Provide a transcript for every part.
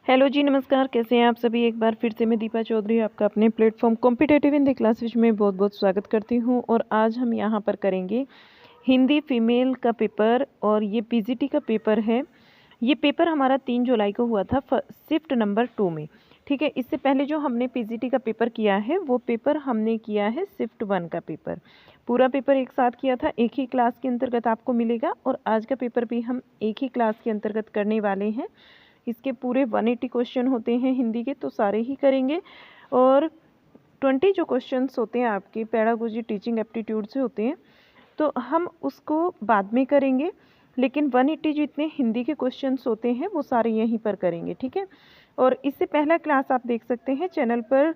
Hello जी, नमस्कार। कैसे हैं आप सभी। एक बार फिर से मैं दीपा चौधरी आपका अपने प्लेटफॉर्म कॉम्पिटेटिव हिंदी क्लासेज में बहुत बहुत स्वागत करती हूं। और आज हम यहां पर करेंगे हिंदी फीमेल का पेपर, और ये पीजीटी का पेपर है। ये पेपर हमारा 3 जुलाई को हुआ था शिफ्ट नंबर 2 में। ठीक है, इससे पहले जो हमने पीजीटी का पेपर किया है वो पेपर हमने किया है शिफ्ट 1 का पेपर। पूरा पेपर एक साथ किया था, एक ही क्लास के अंतर्गत आपको मिलेगा। और आज का पेपर भी हम एक ही क्लास के अंतर्गत करने वाले हैं। इसके पूरे 180 क्वेश्चन होते हैं हिंदी के, तो सारे ही करेंगे। और 20 जो क्वेश्चंस होते हैं आपके पेडागोजी टीचिंग एप्टीट्यूड से होते हैं, तो हम उसको बाद में करेंगे। लेकिन 180 जितने हिंदी के क्वेश्चंस होते हैं वो सारे यहीं पर करेंगे। ठीक है, और इससे पहला क्लास आप देख सकते हैं चैनल पर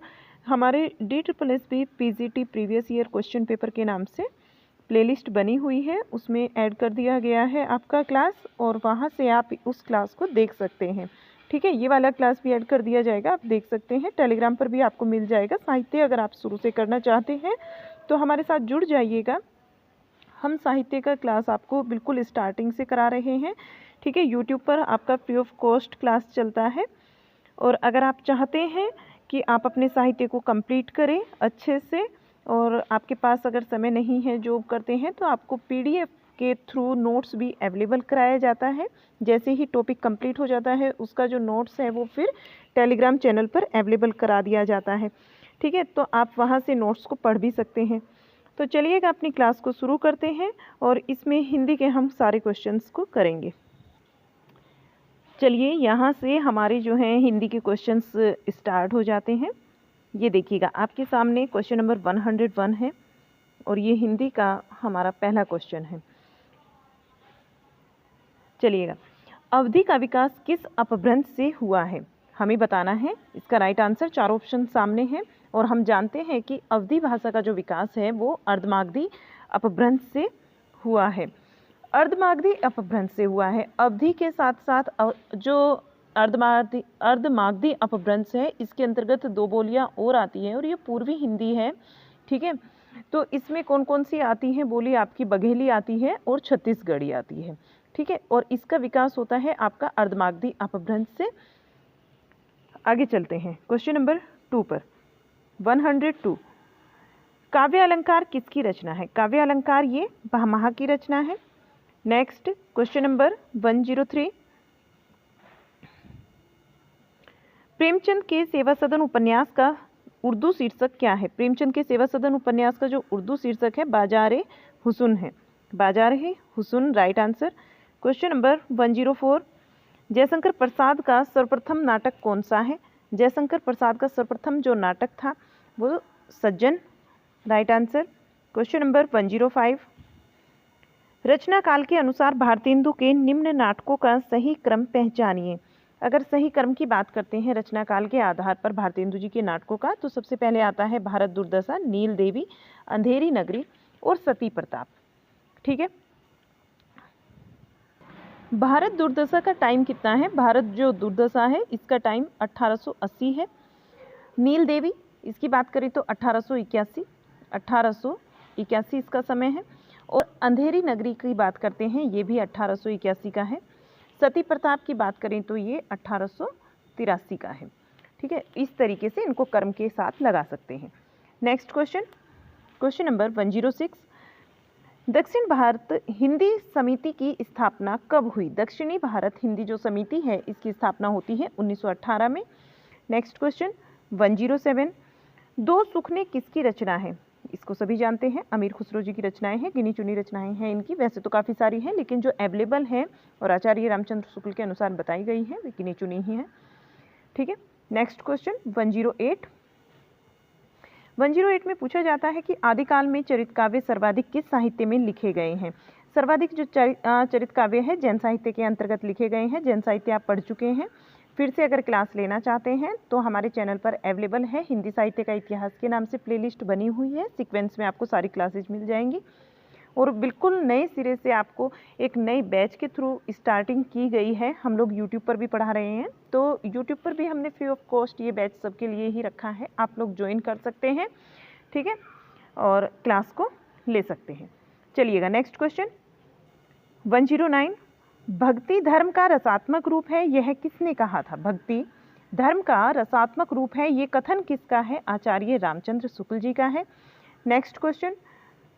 हमारे DSSB PGT previous year question paper के नाम से प्लेलिस्ट बनी हुई है, उसमें ऐड कर दिया गया है आपका क्लास, और वहाँ से आप उस क्लास को देख सकते हैं। ठीक है, ये वाला क्लास भी ऐड कर दिया जाएगा, आप देख सकते हैं। टेलीग्राम पर भी आपको मिल जाएगा साहित्य। अगर आप शुरू से करना चाहते हैं तो हमारे साथ जुड़ जाइएगा। हम साहित्य का क्लास आपको बिल्कुल स्टार्टिंग से करा रहे हैं। ठीक है, यूट्यूब पर आपका फ्री ऑफ कॉस्ट क्लास चलता है। और अगर आप चाहते हैं कि आप अपने साहित्य को कंप्लीट करें अच्छे से, और आपके पास अगर समय नहीं है जॉब करते हैं, तो आपको पीडीएफ के थ्रू नोट्स भी अवेलेबल कराया जाता है। जैसे ही टॉपिक कंप्लीट हो जाता है उसका जो नोट्स है वो फिर टेलीग्राम चैनल पर अवेलेबल करा दिया जाता है। ठीक है, तो आप वहाँ से नोट्स को पढ़ भी सकते हैं। तो चलिएगा अपनी क्लास को शुरू करते हैं, और इसमें हिंदी के हम सारे क्वेश्चंस को करेंगे। चलिए, यहाँ से हमारे जो हैं हिंदी के क्वेश्चंस स्टार्ट हो जाते हैं। ये देखिएगा, आपके सामने क्वेश्चन नंबर 101 है, और ये हिंदी का हमारा पहला क्वेश्चन है। चलिएगा, अवधि का विकास किस अपभ्रंश से हुआ है, हमें बताना है। इसका राइट आंसर 4 ऑप्शन सामने है, और हम जानते हैं कि अवधि भाषा का जो विकास है वो अर्धमागधी अपभ्रंश से हुआ है। अर्धमागधी अपभ्रंश से हुआ है। अवधि के साथ साथ जो अर्धमागधी अपभ्रंश है, इसके अंतर्गत 2 बोलियां और आती हैं, और ये पूर्वी हिंदी है। ठीक है, तो इसमें कौन कौन सी आती हैं बोली? आपकी बघेली आती है और छत्तीसगढ़ी आती है। ठीक है, और इसका विकास होता है आपका अर्धमागधी अपभ्रंश से। आगे चलते हैं क्वेश्चन नंबर 2 पर। 102, काव्य अलंकार किसकी रचना है? काव्य अलंकार ये भामह की रचना है। नेक्स्ट क्वेश्चन नंबर 103, प्रेमचंद के सेवा सदन उपन्यास का उर्दू शीर्षक क्या है? प्रेमचंद के सेवा सदन उपन्यास का जो उर्दू शीर्षक है बाजार हुस्न है। Bazaar Husn right answer. Question number 104, Jaishankar Prasad का सर्वप्रथम नाटक कौन सा है? जयशंकर प्रसाद का सर्वप्रथम जो नाटक था वो सज्जन राइट आंसर। क्वेश्चन नंबर 105, रचना काल के अनुसार भारतेंदु के निम्न नाटकों का सही क्रम पहचानिए। अगर सही क्रम की बात करते हैं रचना काल के आधार पर भारतेंदु जी के नाटकों का, तो सबसे पहले आता है भारत दुर्दशा, नील देवी, अंधेरी नगरी और सती प्रताप। ठीक है, भारत दुर्दशा का टाइम कितना है? भारत जो दुर्दशा है इसका टाइम 1880 है। नील देवी इसकी बात करें तो 1881 इसका समय है। और अंधेरी नगरी की बात करते हैं, ये भी 1881 का है। सती प्रताप की बात करें तो ये 1883 का है। ठीक है, इस तरीके से इनको क्रम के साथ लगा सकते हैं। नेक्स्ट क्वेश्चन, क्वेश्चन नंबर 106, दक्षिण भारत हिंदी समिति की स्थापना कब हुई? दक्षिणी भारत हिंदी जो समिति है इसकी स्थापना होती है 1918 में। नेक्स्ट क्वेश्चन 107, दो सुखने किसकी रचना है? इसको सभी जानते हैं, अमीर खुसरो जी की रचनाएं हैं, गिनी चुनी रचनाएं हैं इनकी। वैसे तो काफ़ी सारी हैं, लेकिन जो अवेलेबल है और आचार्य रामचंद्र शुक्ल के अनुसार बताई गई है वे गिनी चुनी ही हैं। ठीक है, नेक्स्ट क्वेश्चन 108 में पूछा जाता है कि आदिकाल में चरित काव्य सर्वाधिक किस साहित्य में लिखे गए हैं? सर्वाधिक जो चरित काव्य है जैन साहित्य के अंतर्गत लिखे गए हैं। जैन साहित्य आप पढ़ चुके हैं, फिर से अगर क्लास लेना चाहते हैं तो हमारे चैनल पर अवेलेबल है। हिंदी साहित्य का इतिहास के नाम से प्लेलिस्ट बनी हुई है, सीक्वेंस में आपको सारी क्लासेज मिल जाएंगी। और बिल्कुल नए सिरे से आपको एक नई बैच के थ्रू स्टार्टिंग की गई है। हम लोग यूट्यूब पर भी पढ़ा रहे हैं, तो यूट्यूब पर भी हमने फ्री ऑफ कॉस्ट ये बैच सबके लिए ही रखा है, आप लोग ज्वाइन कर सकते हैं। ठीक है, और क्लास को ले सकते हैं। चलिएगा नेक्स्ट क्वेश्चन 109, भक्ति धर्म का रसात्मक रूप है, यह किसने कहा था? भक्ति धर्म का रसात्मक रूप है, ये कथन किसका है? आचार्य रामचंद्र शुक्ल जी का है। नेक्स्ट क्वेश्चन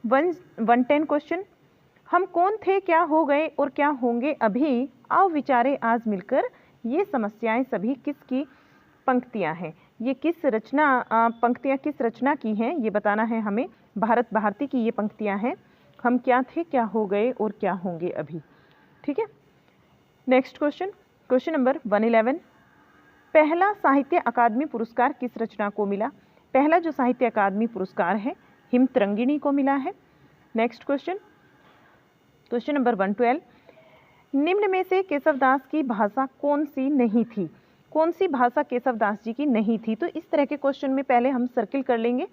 110 क्वेश्चन, हम कौन थे, क्या हो गए और क्या होंगे अभी, आओ विचारे आज मिलकर, ये समस्याएं सभी किसकी पंक्तियां हैं? ये किस रचना पंक्तियां किस रचना की हैं ये बताना है हमें। भारत भारती की ये पंक्तियां हैं, हम क्या थे, क्या हो गए और क्या होंगे अभी। ठीक है। नेक्स्ट क्वेश्चन नंबर 111, पहला साहित्य अकादमी पुरस्कार किस रचना को मिला? पहला जो साहित्य अकादमी पुरस्कार है हिमतरंगिणी को मिला है। नेक्स्ट क्वेश्चन नंबर 112, निम्न में से केशवदास की भाषा कौन सी नहीं थी? कौन सी भाषा केशवदास जी की नहीं थी? तो इस तरह के क्वेश्चन में पहले हम सर्किल कर लेंगे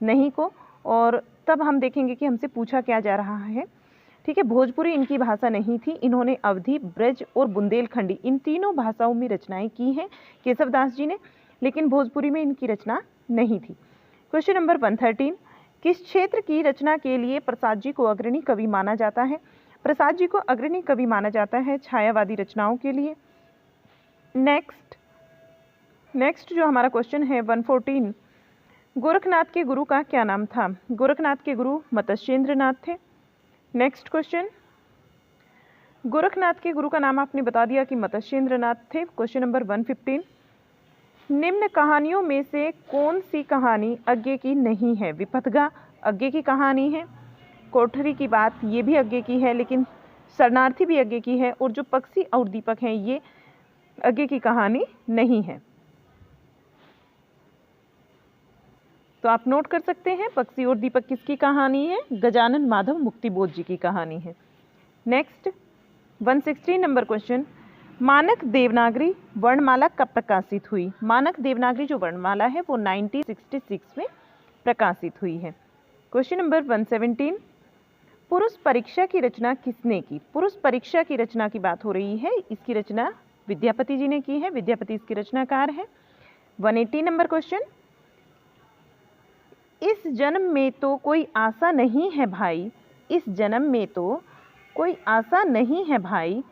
नहीं को, और तब हम देखेंगे कि हमसे पूछा क्या जा रहा है। ठीक है। भोजपुरी इनकी भाषा नहीं थी, इन्होंने अवधी, ब्रज और बुंदेलखंडी इन तीनों भाषाओं में रचनाएं की हैं केशवदास जी ने, लेकिन भोजपुरी में इनकी रचना नहीं थी। क्वेश्चन नंबर 113, किस क्षेत्र की रचना के लिए प्रसाद जी को अग्रणी कवि माना जाता है? प्रसाद जी को अग्रणी कवि माना जाता है छायावादी रचनाओं के लिए। नेक्स्ट जो हमारा क्वेश्चन है 114, गोरखनाथ के गुरु का क्या नाम था? गोरखनाथ के गुरु मत्स्येंद्र नाथ थे। नेक्स्ट क्वेश्चन, गोरखनाथ के गुरु का नाम आपने बता दिया कि मत्स्येंद्र नाथ थे। क्वेश्चन नंबर 115, निम्न कहानियों में से कौन सी कहानी अज्ञे की नहीं है? विपथगा अज्ञे की कहानी है, कोठरी की बात ये भी अज्ञे की है, लेकिन शरणार्थी भी अज्ञे की है, और जो पक्षी और दीपक हैं ये अज्ञे की कहानी नहीं है। तो आप नोट कर सकते हैं, पक्षी और दीपक किसकी कहानी है? गजानन माधव मुक्तिबोध जी की कहानी है। नेक्स्ट 116 नंबर क्वेश्चन, मानक देवनागरी वर्णमाला कब प्रकाशित हुई? मानक देवनागरी जो वर्णमाला है वो 1966 में प्रकाशित हुई है। क्वेश्चन नंबर 117, पुरुष परीक्षा की रचना किसने की? पुरुष परीक्षा की रचना की बात हो रही है, इसकी रचना विद्यापति जी ने की है, विद्यापति इसके रचनाकार है। 118 नंबर क्वेश्चन, इस जन्म में तो कोई आशा नहीं है भाई, इस जन्म में तो कोई आशा नहीं है भाई,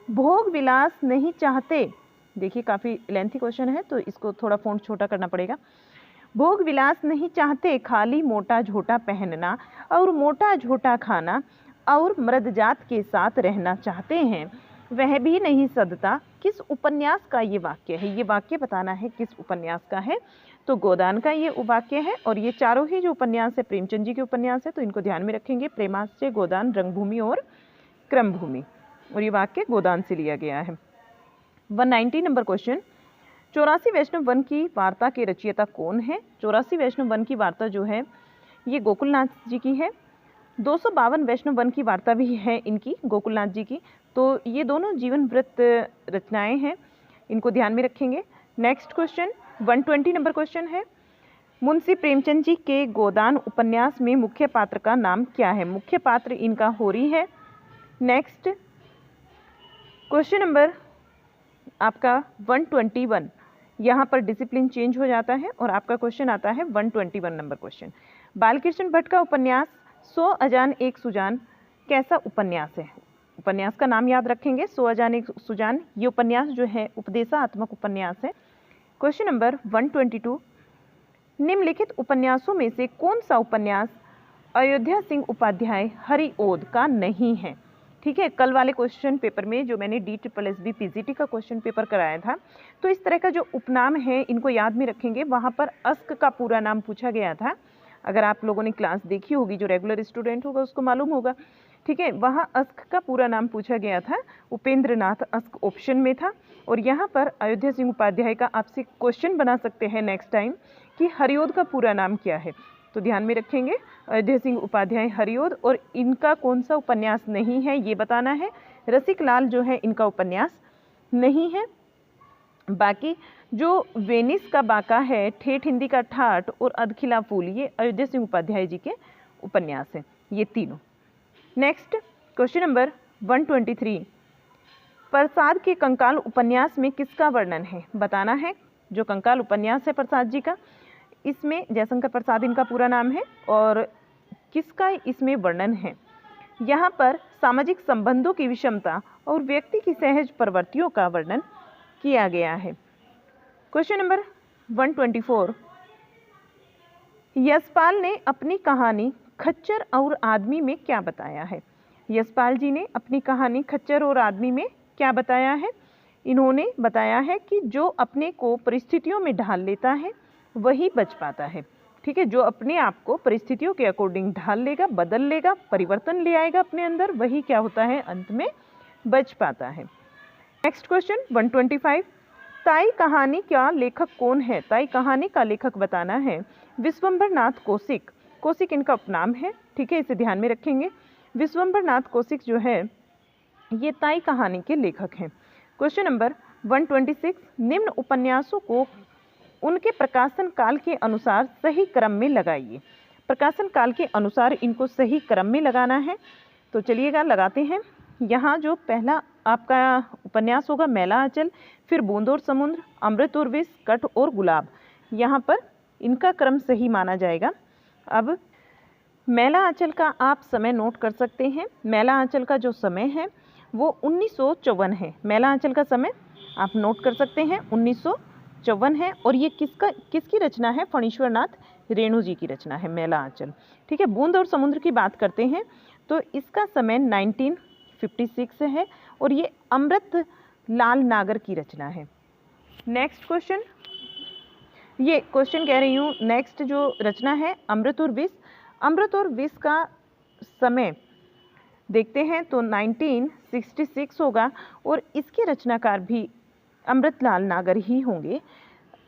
भोग विलास नहीं चाहते। देखिए काफ़ी लेंथी क्वेश्चन है तो इसको थोड़ा फ़ॉन्ट छोटा करना पड़ेगा। भोग विलास नहीं चाहते, खाली मोटा झोटा पहनना और मोटा झोटा खाना और मृदजात के साथ रहना चाहते हैं, वह भी नहीं सदता। किस उपन्यास का ये वाक्य है? ये वाक्य बताना है किस उपन्यास का है। तो गोदान का ये वाक्य है, और ये चारों ही जो उपन्यास है प्रेमचंद जी के उपन्यास है, तो इनको ध्यान में रखेंगे, प्रेमाश्चर्य, गोदान, रंगभूमि और क्रमभूमि, और ये वाक्य गोदान से लिया गया है। 190 नंबर क्वेश्चन, 84 वैष्णव वन की वार्ता के रचयिता कौन है? 84 वैष्णव वन की वार्ता जो है ये गोकुलनाथ जी की है। 252 वैष्णव वन की वार्ता भी है इनकी, गोकुलनाथ जी की। तो ये दोनों जीवन वृत्त रचनाएं हैं, इनको ध्यान में रखेंगे। नेक्स्ट क्वेश्चन 120 नंबर क्वेश्चन है, मुंशी प्रेमचंद जी के गोदान उपन्यास में मुख्य पात्र का नाम क्या है? मुख्य पात्र इनका होरी है। नेक्स्ट क्वेश्चन नंबर आपका 121, यहाँ पर डिसिप्लिन चेंज हो जाता है और आपका क्वेश्चन आता है 121 नंबर क्वेश्चन, बालकृष्ण भट्ट का उपन्यास 100 अजान एक सुजान कैसा उपन्यास है? उपन्यास का नाम याद रखेंगे, 100 अजान एक सुजान। ये उपन्यास जो है उपदेशात्मक उपन्यास है। क्वेश्चन नंबर 122, निम्नलिखित उपन्यासों में से कौन सा उपन्यास अयोध्या सिंह उपाध्याय हरिओद का नहीं है? ठीक है, कल वाले क्वेश्चन पेपर में जो मैंने DSSB PGT का क्वेश्चन पेपर कराया था, तो इस तरह का जो उपनाम है इनको याद में रखेंगे। वहाँ पर अस्क का पूरा नाम पूछा गया था, अगर आप लोगों ने क्लास देखी होगी, जो रेगुलर स्टूडेंट होगा उसको मालूम होगा। ठीक है, वहाँ अस्क का पूरा नाम पूछा गया था, उपेंद्र नाथ अस्क ऑप्शन में था। और यहाँ पर अयोध्या सिंह उपाध्याय का आपसे क्वेश्चन बना सकते हैं नेक्स्ट टाइम कि हरिओद का पूरा नाम क्या है, तो ध्यान में रखेंगे अयोध्या सिंह उपाध्याय हरिओद। और इनका कौन सा उपन्यास नहीं है ये बताना है। रसिक लाल जो है इनका उपन्यास नहीं है। बाकी जो वेनिस का बाका है, ठेठ हिंदी का ठाठ और अधखिला फूल, ये अयोध्या सिंह उपाध्याय जी के उपन्यास हैं, ये तीनों। नेक्स्ट क्वेश्चन नंबर 123, प्रसाद के कंकाल उपन्यास में किसका वर्णन है? बताना है। जो कंकाल उपन्यास है प्रसाद जी का, इसमें जयशंकर प्रसाद इनका पूरा नाम है, और किसका इसमें वर्णन है? यहाँ पर सामाजिक संबंधों की विषमता और व्यक्ति की सहज प्रवृत्तियों का वर्णन किया गया है। क्वेश्चन नंबर 124, यशपाल ने अपनी कहानी खच्चर और आदमी में क्या बताया है? यशपाल जी ने अपनी कहानी खच्चर और आदमी में क्या बताया है? इन्होंने बताया है कि जो अपने को परिस्थितियों में ढाल लेता है वही बच पाता है। ठीक है, जो अपने आप को परिस्थितियों के अकॉर्डिंग ढाल लेगा, बदल लेगा, परिवर्तन ले आएगा अपने अंदर, वही क्या होता है, अंत में बच पाता है। नेक्स्ट क्वेश्चन 125, ताई कहानी का लेखक कौन है? ताई कहानी का लेखक बताना है विश्वंभर नाथ कौशिक। कौशिक इनका उपनाम है। ठीक है, इसे ध्यान में रखेंगे। विश्वंभर नाथ कौशिक जो है ये ताई कहानी के लेखक हैं। क्वेश्चन नंबर 126, निम्न उपन्यासों को उनके प्रकाशन काल के अनुसार सही क्रम में लगाइए। प्रकाशन काल के अनुसार इनको सही क्रम में लगाना है। तो चलिएगा लगाते हैं। यहाँ जो पहला आपका उपन्यास होगा मैला आंचल, फिर बूंद और समुद्र, अमृत और विष, कठ और गुलाब, यहाँ पर इनका क्रम सही माना जाएगा। अब मैला आंचल का आप समय नोट कर सकते हैं। मैला आंचल का जो समय है वो 1954 है। मैला आंचल का समय आप नोट कर सकते हैं 1954 है। और ये किसकी रचना है? फणीश्वर नाथ रेणु जी की रचना है मैला आंचल। ठीक है, बूंद और समुद्र की बात करते हैं तो इसका समय 1956 है और ये अमृत लाल नागर की रचना है। नेक्स्ट क्वेश्चन, ये क्वेश्चन कह रही हूँ, नेक्स्ट जो रचना है अमृत और विष। अमृत और विष का समय देखते हैं तो 1966 होगा और इसके रचनाकार भी अमृत लाल नागर ही होंगे।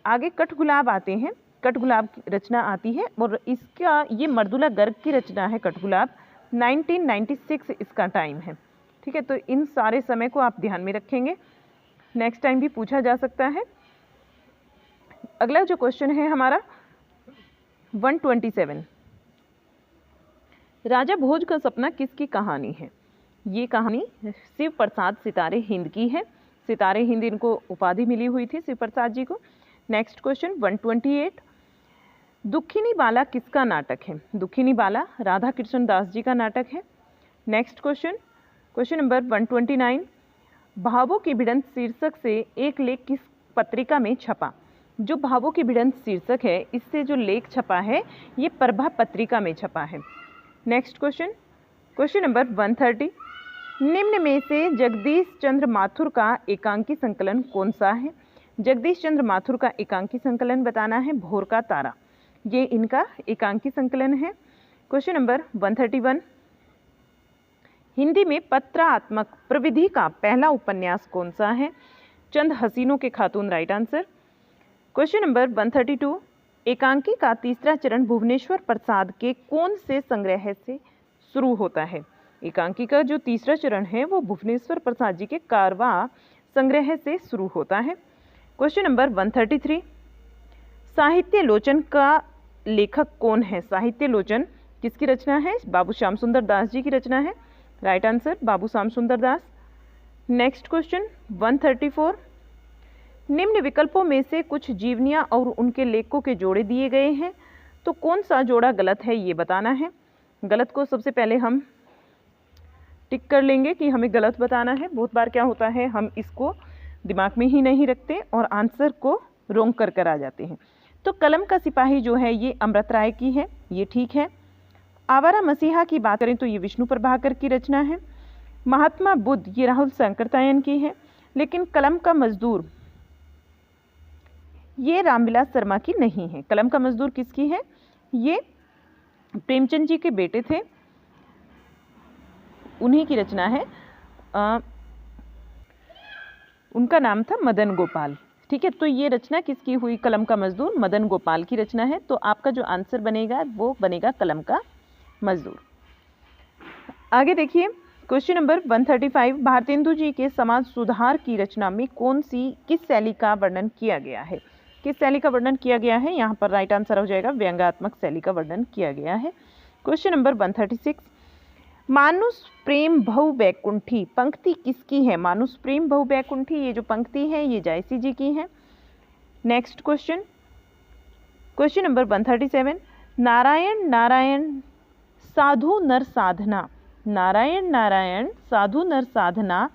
आगे कठ गुलाब आते हैं, कठ गुलाब की रचना आती है और इसका ये मर्दुला गर्ग की रचना है। कठ गुलाब 1996 इसका टाइम है। ठीक है, तो इन सारे समय को आप ध्यान में रखेंगे, नेक्स्ट टाइम भी पूछा जा सकता है। अगला जो क्वेश्चन है हमारा 127, राजा भोज का सपना किसकी कहानी है? ये कहानी शिव प्रसाद सितारे हिंद की है। सितारे हिंद इनको उपाधि मिली हुई थी शिव प्रसाद जी को। नेक्स्ट क्वेश्चन 128, दुखिनी बाला किसका नाटक है? दुखिनी बाला राधा कृष्ण दास जी का नाटक है। नेक्स्ट क्वेश्चन, क्वेश्चन नंबर 129, भावों की भिड़ंत शीर्षक से एक लेख किस पत्रिका में छपा? जो भावों की भिड़ंत शीर्षक है इससे जो लेख छपा है ये प्रभा पत्रिका में छपा है। नेक्स्ट क्वेश्चन, क्वेश्चन नंबर 130, निम्न में से जगदीश चंद्र माथुर का एकांकी संकलन कौन सा है? जगदीश चंद्र माथुर का एकांकी संकलन बताना है भोर का तारा, ये इनका एकांकी संकलन है। क्वेश्चन नंबर 131, हिंदी में पत्रात्मक प्रविधि का पहला उपन्यास कौन सा है? चंद हसीनों के खातून, राइट आंसर। क्वेश्चन नंबर 132, एकांकी का तीसरा चरण भुवनेश्वर प्रसाद के कौन से संग्रह से शुरू होता है? एकांकी का जो तीसरा चरण है वो भुवनेश्वर प्रसाद जी के कारवा संग्रह से शुरू होता है। क्वेश्चन नंबर 133, साहित्य लोचन का लेखक कौन है? साहित्य लोचन किसकी रचना है? बाबू श्याम सुंदर दास जी की रचना है, राइट आंसर बाबू श्याम सुंदर दास। नेक्स्ट क्वेश्चन 134, निम्न विकल्पों में से कुछ जीवनियां और उनके लेखकों के जोड़े दिए गए हैं, तो कौन सा जोड़ा गलत है ये बताना है। गलत को सबसे पहले हम टिक कर लेंगे कि हमें गलत बताना है। बहुत बार क्या होता है हम इसको दिमाग में ही नहीं रखते और आंसर को रोंग कर आ जाते हैं। तो कलम का सिपाही जो है ये अमृत राय की है, ये ठीक है। आवारा मसीहा की बात करें तो ये विष्णु प्रभाकर की रचना है। महात्मा बुद्ध ये राहुल शंकरतायन की है। लेकिन कलम का मजदूर ये रामविलास शर्मा की नहीं है। कलम का मजदूर किसकी है? ये प्रेमचंद जी के बेटे थे, उन्हीं की रचना है। उनका नाम था मदन गोपाल। ठीक है, तो ये रचना किसकी हुई? कलम का मजदूर मदन गोपाल की रचना है। तो आपका जो आंसर बनेगा वो बनेगा कलम का मजदूर। आगे देखिए क्वेश्चन नंबर 135, भारतेंदु जी के समाज सुधार की रचना में किस शैली का वर्णन किया गया है? किस शैली का वर्णन किया गया है? यहाँ पर राइट आंसर हो जाएगा व्यंग्यात्मक शैली का वर्णन किया गया है। क्वेश्चन नंबर 136, मानुष प्रेम भव बैकुंठी पंक्ति किसकी है? मानुष प्रेम भव बैकुंठी ये जो पंक्ति है ये जायसी जी की है। नेक्स्ट क्वेश्चन, क्वेश्चन नंबर 137, नारायण नारायण साधु नर साधना नारायण नारायण साधु नर साधना,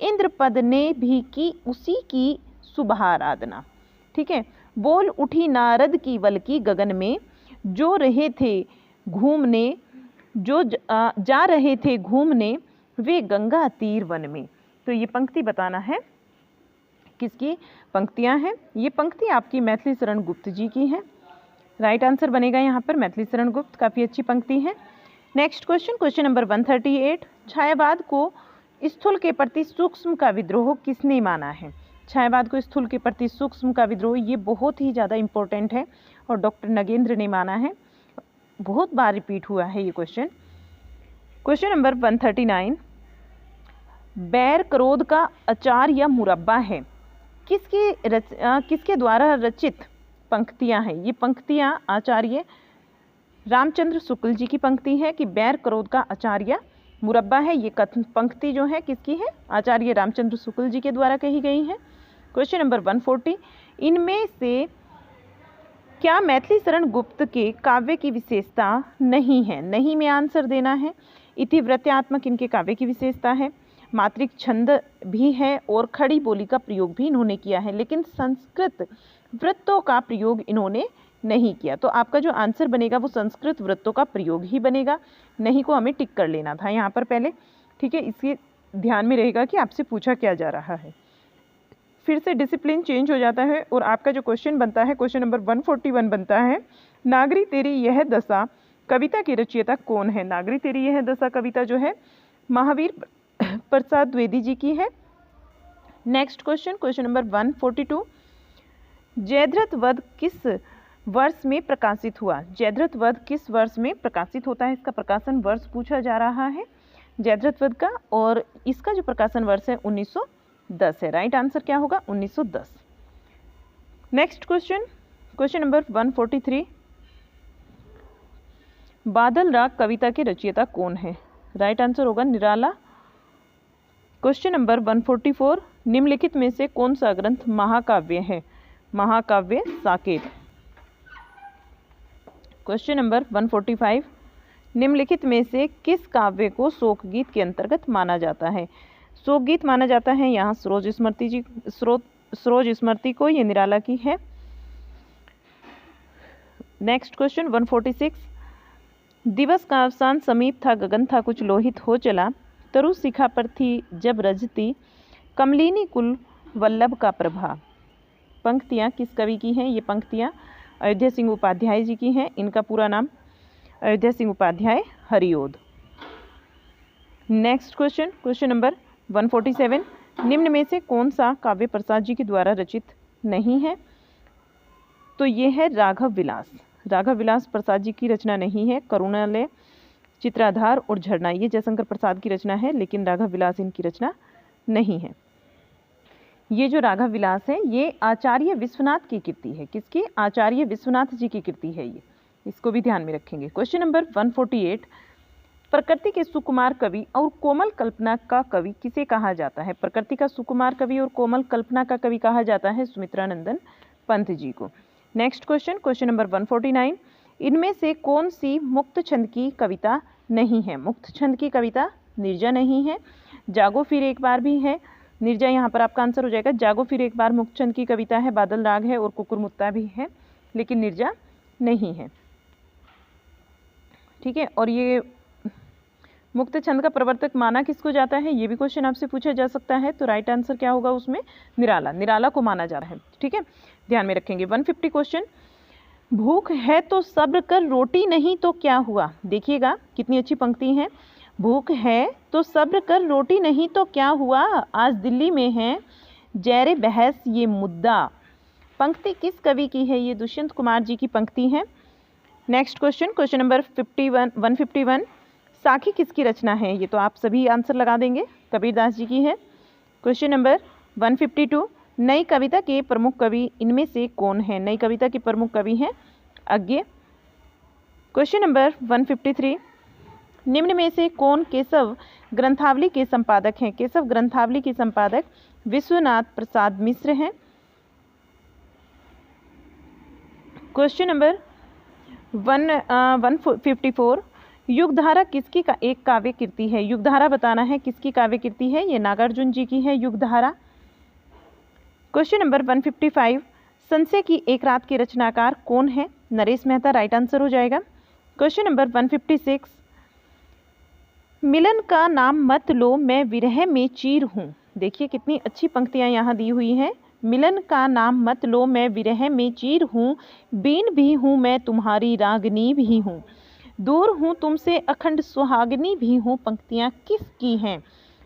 इंद्रपद ने भी की उसी की सुबह आराधना। ठीक है। बोल उठी नारद की वल्की गगन में, जो रहे थे घूमने जा रहे थे घूमने वे गंगा तीर वन में। तो ये पंक्ति बताना है किसकी पंक्तियां हैं। ये पंक्ति आपकी मैथिली शरण गुप्त जी की है। राइट आंसर बनेगा यहाँ पर मैथिली शरण गुप्त, काफ़ी अच्छी पंक्ति है। नेक्स्ट क्वेश्चन, क्वेश्चन नंबर 138, छायावाद को स्थूल के प्रति सूक्ष्म का विद्रोह किसने माना है? छायावाद को स्थूल के प्रति सूक्ष्म का विद्रोह, ये बहुत ही ज़्यादा इंपॉर्टेंट है और डॉक्टर नगेंद्र ने माना है। बहुत बार रिपीट हुआ है ये क्वेश्चन। क्वेश्चन नंबर 139, बैर क्रोध का अचार या मुरब्बा है, किसके द्वारा रचित पंक्तियां हैं? ये पंक्तियां आचार्य रामचंद्र शुक्ल जी की पंक्ति है कि बैर क्रोध का अचार या मुरब्बा है। ये पंक्ति जो है किसकी है? आचार्य रामचंद्र शुक्ल जी के द्वारा कही गई है। क्वेश्चन नंबर 140, इनमें से क्या मैथिली शरण गुप्त के काव्य की विशेषता नहीं है? नहीं में आंसर देना है। इतिवृत्यात्मक इनके काव्य की विशेषता है, मात्रिक छंद भी है और खड़ी बोली का प्रयोग भी इन्होंने किया है, लेकिन संस्कृत वृत्तों का प्रयोग इन्होंने नहीं किया। तो आपका जो आंसर बनेगा वो संस्कृत वृत्तों का प्रयोग ही बनेगा। नहीं को हमें टिक कर लेना था यहाँ पर पहले। ठीक है, इसके ध्यान में रहेगा कि आपसे पूछा क्या जा रहा है। फिर से डिसिप्लिन चेंज हो जाता है और आपका जो क्वेश्चन बनता है, क्वेश्चन नंबर 141 बनता है, नागरी तेरी यह दशा कविता की रचयिता कौन है? नागरी तेरी यह दशा कविता जो है महावीर प्रसाद द्विवेदी जी की है। Next question, question number 142, Jayadrath Vadh किस वर्ष में प्रकाशित हुआ? जयद्रथ वध किस वर्ष में प्रकाशित होता है? इसका प्रकाशन वर्ष पूछा जा रहा है जयद्रथ वध का, और इसका जो प्रकाशन वर्ष है 1910 है। राइट आंसर क्या होगा? 1910। नेक्स्ट क्वेश्चन, क्वेश्चन नंबर 143, बादल राग कविता के रचयिता कौन है? राइट आंसर होगा निराला। क्वेश्चन नंबर 144, निम्नलिखित में से कौन सा ग्रंथ महाकाव्य है? महाकाव्य साकेत। क्वेश्चन नंबर 145, निम्नलिखित में से किस काव्य को शोक गीत के अंतर्गत माना जाता है? शोक गीत माना जाता है यहाँ सरोज स्मृति को, ये निराला की है। नेक्स्ट क्वेश्चन 146, दिवस का अवसान समीप था, गगन था कुछ लोहित हो चला, तरु शिखा पर थी जब रजती, कमलिनी कुल वल्लभ का प्रभा। पंक्तियाँ किस कवि की हैं? ये पंक्तियाँ अयोध्या सिंह उपाध्याय जी की हैं। इनका पूरा नाम Ayodhya Singh Upadhyay Hariaudh. Next question, question number 147, निम्न में से कौन सा काव्य प्रसाद जी के द्वारा रचित नहीं है? तो ये है राघव विलास। राघव विलास प्रसाद जी की रचना नहीं है। करुणालय, चित्राधार और झरना ये जयशंकर प्रसाद की रचना है, लेकिन राघव विलास इनकी रचना नहीं है। ये जो राघव विलास है ये आचार्य विश्वनाथ की कृति है। किसकी? आचार्य विश्वनाथ जी की कृति है ये, इसको भी ध्यान में रखेंगे। क्वेश्चन नंबर 148, प्रकृति के सुकुमार कवि और कोमल कल्पना का कवि किसे कहा जाता है? प्रकृति का सुकुमार कवि और कोमल कल्पना का कवि कहा जाता है सुमित्रानंदन पंत जी को। नेक्स्ट क्वेश्चन, क्वेश्चन नंबर 149, इनमें से कौन सी मुक्त छंद की कविता नहीं है? मुक्त छंद की कविता निर्जा नहीं है, जागो फिर एक बार भी है। निर्जा यहाँ पर आपका आंसर हो जाएगा। जागो फिर एक बार मुक्त छंद की कविता है, बादल राग है और कुकुरमुत्ता भी है, लेकिन निर्जा नहीं है। ठीक है, और ये मुक्त छंद का प्रवर्तक माना किसको जाता है? ये भी क्वेश्चन आपसे पूछा जा सकता है। तो राइट आंसर क्या होगा उसमें? निराला, निराला को माना जा रहा है। ठीक है, ध्यान में रखेंगे। 150 क्वेश्चन, भूख है तो सब्र कर, रोटी नहीं तो क्या हुआ? देखिएगा कितनी अच्छी पंक्ति है। भूख है तो सब्र कर, रोटी नहीं तो क्या हुआ, आज दिल्ली में है जैरे बहस ये मुद्दा। पंक्ति किस कवि की है? ये दुष्यंत कुमार जी की पंक्ति है। नेक्स्ट क्वेश्चन, क्वेश्चन नंबर 151, साखी किसकी रचना है? ये तो आप सभी आंसर लगा देंगे, कबीरदास जी की है। क्वेश्चन नंबर 152, नई कविता के प्रमुख कवि इनमें से कौन है? नई कविता के प्रमुख कवि हैं अज्ञे। क्वेश्चन नंबर 153, निम्न में से कौन केशव ग्रंथावली के संपादक हैं? केशव ग्रंथावली के संपादक विश्वनाथ प्रसाद मिश्र हैं। क्वेश्चन नंबर 154, युगधारा किसकी एक काव्य कृति है? युगधारा बताना है किसकी काव्य कृति है? ये नागार्जुन जी की है युगधारा। क्वेश्चन नंबर 155, संशय की एक रात के रचनाकार कौन है? नरेश मेहता राइट आंसर हो जाएगा। क्वेश्चन नंबर 156, मिलन का नाम मत लो मैं विरह में चीर हूँ। देखिए कितनी अच्छी पंक्तियां यहाँ दी हुई हैं। मिलन का नाम मत लो मैं विरह में चीर हूँ, बीन भी हूँ मैं तुम्हारी रागनी भी हूँ, दूर हूँ तुमसे अखंड सुहागनी भी हूँ। पंक्तियाँ किसकी हैं?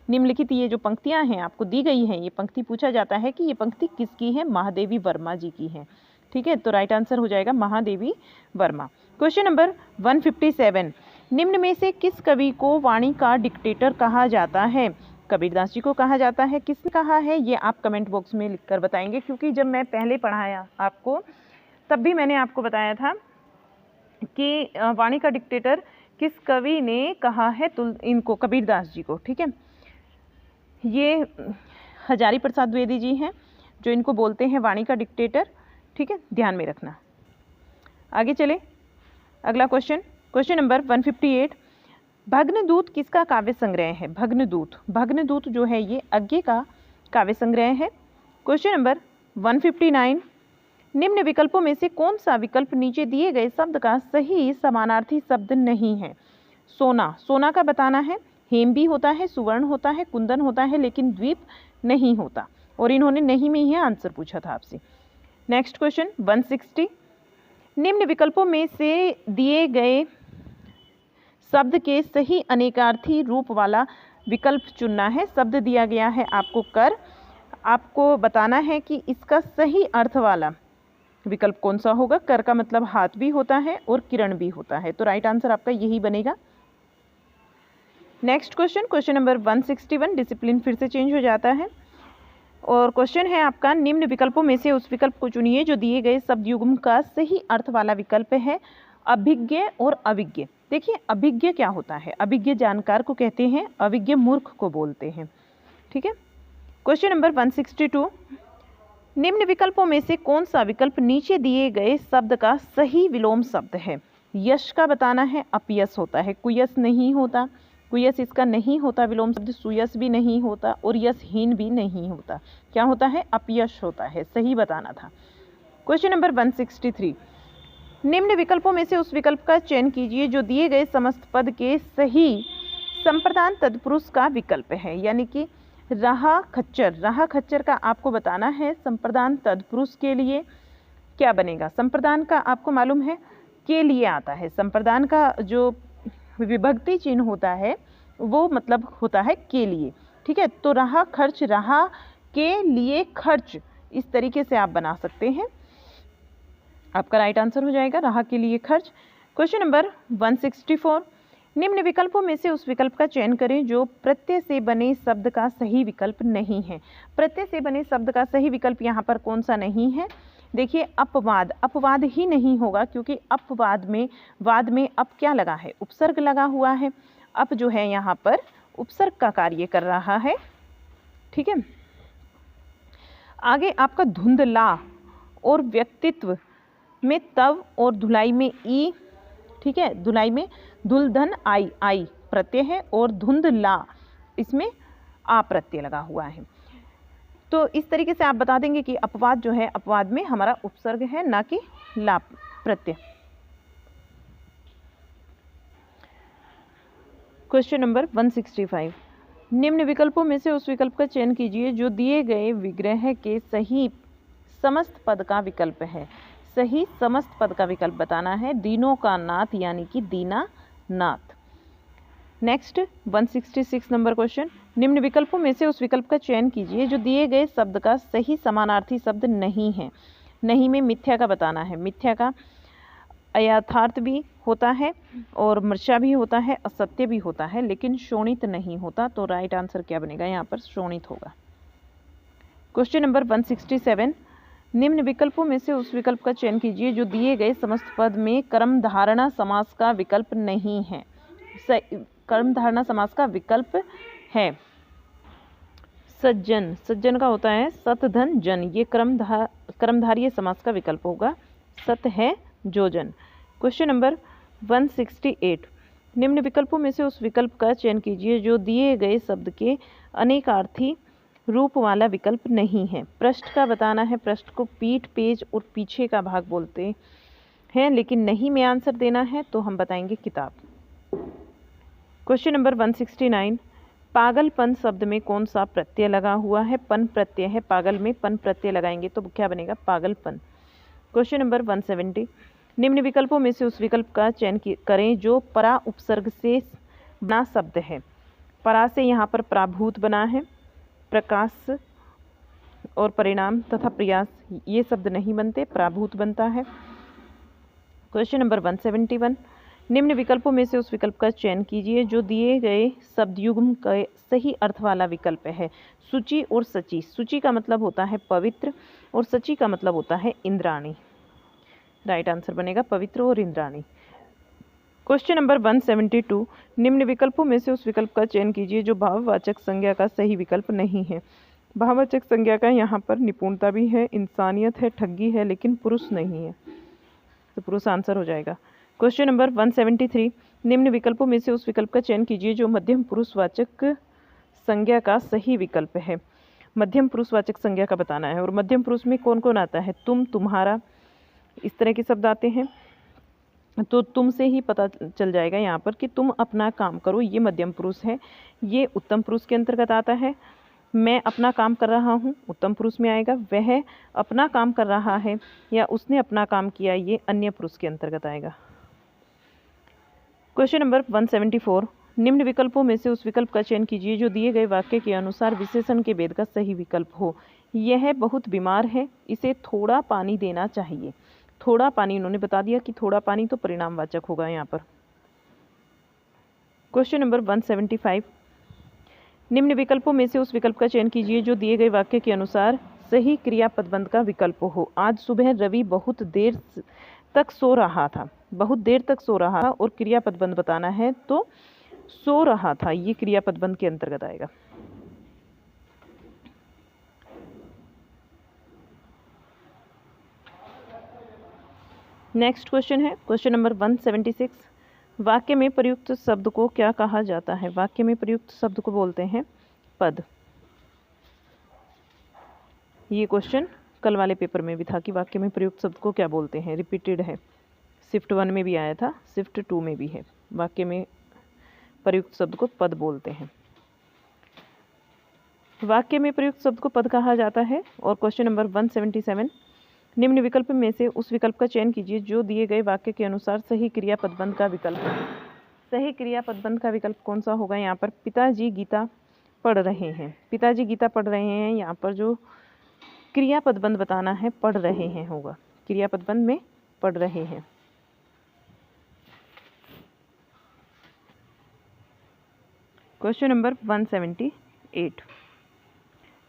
निम्नलिखित ये जो पंक्तियाँ हैं आपको दी गई हैं, ये पंक्ति पूछा जाता है कि ये पंक्ति किसकी है? महादेवी वर्मा जी की है। ठीक है, तो राइट आंसर हो जाएगा महादेवी वर्मा। क्वेश्चन नंबर 157, निम्न में से किस कवि को वाणी का डिक्टेटर कहा जाता है? कबीरदास जी को कहा जाता है। किसने कहा है ये आप कमेंट बॉक्स में लिखकर बताएंगे, क्योंकि जब मैं पहले पढ़ाया आपको तब भी मैंने आपको बताया था कि वाणी का डिक्टेटर किस कवि ने कहा है, इनको कबीरदास जी को। ठीक है, ये हजारी प्रसाद द्विवेदी जी हैं जो इनको बोलते हैं वाणी का डिक्टेटर। ठीक है, ध्यान में रखना। आगे चले, अगला क्वेश्चन, क्वेश्चन नंबर 158, भग्नदूत किसका काव्य संग्रह है? भग्नदूत, भग्नदूत जो है ये अज्ञे का काव्य संग्रह है। क्वेश्चन नंबर 159, निम्न विकल्पों में से कौन सा विकल्प नीचे दिए गए शब्द का सही समानार्थी शब्द नहीं है? सोना, सोना का बताना है। हेम भी होता है, सुवर्ण होता है, कुंदन होता है, लेकिन द्वीप नहीं होता। और इन्होंने नहीं में ही आंसर पूछा था आपसे। नेक्स्ट क्वेश्चन 160, निम्न विकल्पों में से दिए गए शब्द के सही अनेकार्थी रूप वाला विकल्प चुनना है। शब्द दिया गया है आपको कर, आपको बताना है कि इसका सही अर्थ वाला विकल्प कौन सा होगा। कर का मतलब हाथ भी होता है और किरण भी होता है, तो राइट आंसर आपका यही बनेगा। Next question, question number 161, discipline फिर से चेंज हो जाता है और क्वेश्चन है आपका, निम्न विकल्पों में से उस विकल्प को चुनिए जो दिए गए शब्द युग्म का सही अर्थ वाला विकल्प है। अभिज्ञ और अविज्ञ। देखिए अभिज्ञ क्या होता है? अभिज्ञ जानकार को कहते हैं, अविज्ञ मूर्ख को बोलते हैं। ठीक है, क्वेश्चन नंबर 162, निम्न विकल्पों में से कौन सा विकल्प नीचे दिए गए शब्द का सही विलोम शब्द है? यश का बताना है, अपयश होता है, कुयस नहीं होता, कुयस इसका नहीं होता विलोम शब्द, सुयस भी नहीं होता और यशहीन भी नहीं होता। क्या होता है? अपयश होता है, सही बताना था। क्वेश्चन नंबर 163, निम्न विकल्पों में से उस विकल्प का चयन कीजिए जो दिए गए समस्त पद के सही संप्रदान तत्पुरुष का विकल्प है। यानी कि रहा खच्चर, रहा खच्चर का आपको बताना है संप्रदान तत्पुरुष के लिए क्या बनेगा। संप्रदान का आपको मालूम है के लिए आता है, संप्रदान का जो विभक्ति चिन्ह होता है वो मतलब होता है के लिए। ठीक है, तो रहा खर्च, रहा के लिए खर्च, इस तरीके से आप बना सकते हैं। आपका राइट आंसर हो जाएगा रहा के लिए खर्च। क्वेश्चन नंबर 164, निम्न विकल्पों में से उस विकल्प का चयन करें जो प्रत्यय से बने शब्द का सही विकल्प नहीं है। प्रत्यय से बने शब्द का सही विकल्प यहाँ पर कौन सा नहीं है? देखिए अपवाद, अपवाद ही नहीं होगा क्योंकि अपवाद में वाद में अप क्या लगा है? उपसर्ग लगा हुआ है। अप जो है यहाँ पर उपसर्ग का कार्य कर रहा है। ठीक है, आगे आपका धुंधला और व्यक्तित्व में तव और धुलाई में ई। ठीक है, धुलाई में धुलधन आई, आई प्रत्यय है और धुंधला इसमें आ प्रत्यय लगा हुआ है। तो इस तरीके से आप बता देंगे कि अपवाद जो है अपवाद में हमारा उपसर्ग है ना कि ला प्रत्यय। क्वेश्चन नंबर 165, निम्न विकल्पों में से उस विकल्प का चयन कीजिए जो दिए गए विग्रह के सही समस्त पद का विकल्प है। सही समस्त पद का विकल्प बताना है। दीनों का नाथ यानी कि Dina Nath. Next 166 number question, निम्न विकल्पों में से उस विकल्प का चयन कीजिए जो दिए गए शब्द का सही समानार्थी शब्द नहीं है। नहीं में मिथ्या का बताना है। मिथ्या का अयथार्थ भी होता है और मृषा भी होता है, असत्य भी होता है, लेकिन शोणित नहीं होता। तो राइट आंसर क्या बनेगा? यहाँ पर शोणित होगा। क्वेश्चन नंबर 167, निम्न विकल्पों में से उस विकल्प का चयन कीजिए जो दिए गए समस्त पद में कर्म धारणा समास का विकल्प नहीं है। कर्म धारणा समास का विकल्प है सज्जन, सज्जन का होता है सत धन जन, ये कर्मधारीय समास का विकल्प होगा। सत है जो जन। क्वेश्चन नंबर 168, निम्न विकल्पों में से उस विकल्प का चयन कीजिए जो दिए गए शब्द के अनेकार्थी रूप वाला विकल्प नहीं है। पृष्ठ का बताना है, पृष्ठ को पीठ, पेज और पीछे का भाग बोलते हैं, लेकिन नहीं में आंसर देना है तो हम बताएंगे किताब। क्वेश्चन नंबर 169, पागलपन शब्द में कौन सा प्रत्यय लगा हुआ है? पन प्रत्यय है, पागल में पन प्रत्यय लगाएंगे तो क्या बनेगा? पागलपन। क्वेश्चन नंबर 170, निम्न विकल्पों में से उस विकल्प का चयन करें जो परा उपसर्ग से बना शब्द है। परा से यहाँ पर प्राभूत बना है, प्रकाश और परिणाम तथा प्रयास ये शब्द नहीं बनते, प्राभूत बनता है। क्वेश्चन नंबर 171, निम्न विकल्पों में से उस विकल्प का चयन कीजिए जो दिए गए शब्द युग्म का सही अर्थ वाला विकल्प है। शुचि और सची, शुचि का मतलब होता है पवित्र और सची का मतलब होता है इंद्राणी। राइट आंसर बनेगा पवित्र और इंद्राणी। क्वेश्चन नंबर 172, निम्न विकल्पों में से उस विकल्प का चयन कीजिए जो भाववाचक संज्ञा का सही विकल्प नहीं है। भाववाचक संज्ञा का यहाँ पर निपुणता भी है, इंसानियत है, ठगी है, लेकिन पुरुष नहीं है, तो पुरुष आंसर हो जाएगा। क्वेश्चन नंबर 173, निम्न विकल्पों में से उस विकल्प का चयन कीजिए जो मध्यम पुरुषवाचक संज्ञा का सही विकल्प है। मध्यम पुरुषवाचक संज्ञा का बताना है, और मध्यम पुरुष में कौन कौन आता है? तुम, तुम्हारा, इस तरह के शब्द आते हैं। तो तुम से ही पता चल जाएगा यहाँ पर कि तुम अपना काम करो, ये मध्यम पुरुष है। ये उत्तम पुरुष के अंतर्गत आता है। मैं अपना काम कर रहा हूँ, उत्तम पुरुष में आएगा। वह अपना काम कर रहा है या उसने अपना काम किया, ये अन्य पुरुष के अंतर्गत आएगा। क्वेश्चन नंबर 174, निम्न विकल्पों में से उस विकल्प का चयन कीजिए जो दिए गए वाक्य के अनुसार विशेषण के भेद का सही विकल्प हो। यह बहुत बीमार है, इसे थोड़ा पानी देना चाहिए। थोड़ा पानी उन्होंने बता दिया कि थोड़ा पानी, तो परिणामवाचक होगा यहाँ पर। क्वेश्चन नंबर 175, निम्न विकल्पों में से उस विकल्प का चयन कीजिए जो दिए गए वाक्य के अनुसार सही क्रियापदबंध का विकल्प हो। आज सुबह रवि बहुत देर तक सो रहा था। बहुत देर तक सो रहा था और क्रियापदबंध बताना है तो सो रहा था, ये क्रियापदबंध के अंतर्गत आएगा। नेक्स्ट क्वेश्चन है क्वेश्चन नंबर 176, वाक्य में प्रयुक्त शब्द को क्या कहा जाता है? वाक्य में प्रयुक्त शब्द को बोलते हैं पद। ये क्वेश्चन कल वाले पेपर में भी था कि वाक्य में प्रयुक्त शब्द को क्या बोलते हैं, रिपीटेड है। शिफ्ट 1 में भी आया था, शिफ्ट 2 में भी है। वाक्य में प्रयुक्त शब्द को पद बोलते हैं। वाक्य में प्रयुक्त शब्द को पद कहा जाता है। और क्वेश्चन नंबर 177, निम्न विकल्प में से उस विकल्प का चयन कीजिए जो दिए गए वाक्य के अनुसार सही क्रियापदबंध का विकल्प है। सही क्रियापदबंध का विकल्प कौन सा होगा? यहाँ पर पिताजी गीता पढ़ रहे हैं। पिताजी गीता पढ़ रहे हैं, यहाँ पर जो क्रियापदबंध बताना है पढ़ रहे हैं होगा। क्रियापदबंध में पढ़ रहे हैं। क्वेश्चन नंबर 178,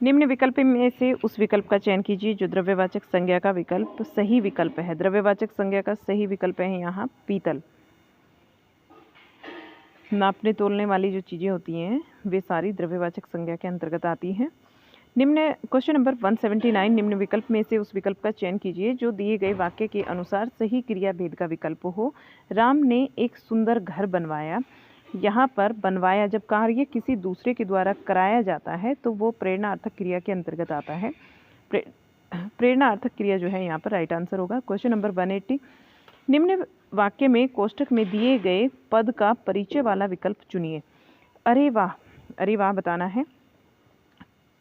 निम्न विकल्प में से उस विकल्प का चयन कीजिए जो द्रव्यवाचक संज्ञा का विकल्प सही विकल्प है। द्रव्यवाचक संज्ञा का सही विकल्प है यहाँ पीतल। नापने तोलने वाली जो चीज़ें होती हैं वे सारी द्रव्यवाचक संज्ञा के अंतर्गत आती हैं। निम्न क्वेश्चन नंबर 179, निम्न विकल्प में से उस विकल्प का चयन कीजिए जो दिए गए वाक्य के अनुसार सही क्रिया भेद का विकल्प हो। राम ने एक सुंदर घर बनवाया। यहाँ पर बनवाया जब कार्य किसी दूसरे के द्वारा कराया जाता है तो वो प्रेरणार्थक क्रिया के अंतर्गत आता है। प्रेरणार्थक क्रिया जो है यहाँ पर राइट आंसर होगा। क्वेश्चन नंबर 180, निम्न वाक्य में कोष्ठक में दिए गए पद का परिचय वाला विकल्प चुनिए। अरे वाह, अरे वाह बताना है।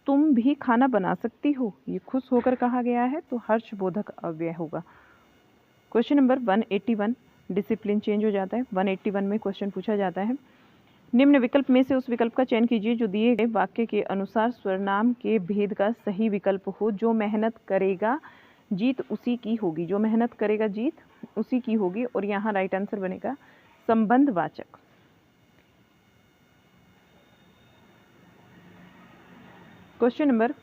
तुम भी खाना बना सकती हो, ये खुश होकर कहा गया है तो हर्षबोधक अव्यय होगा। क्वेश्चन नंबर 181, डिसिप्लिन चेंज हो जाता है। 181 में क्वेश्चन पूछा जाता है, निम्न विकल्प में से उस विकल्प का चयन कीजिए जो दिए गए वाक्य के अनुसार सर्वनाम के भेद का सही विकल्प हो। जो मेहनत करेगा जीत उसी की होगी। जो मेहनत करेगा जीत उसी की होगी। और यहाँ राइट आंसर बनेगा संबंधवाचक। क्वेश्चन नंबर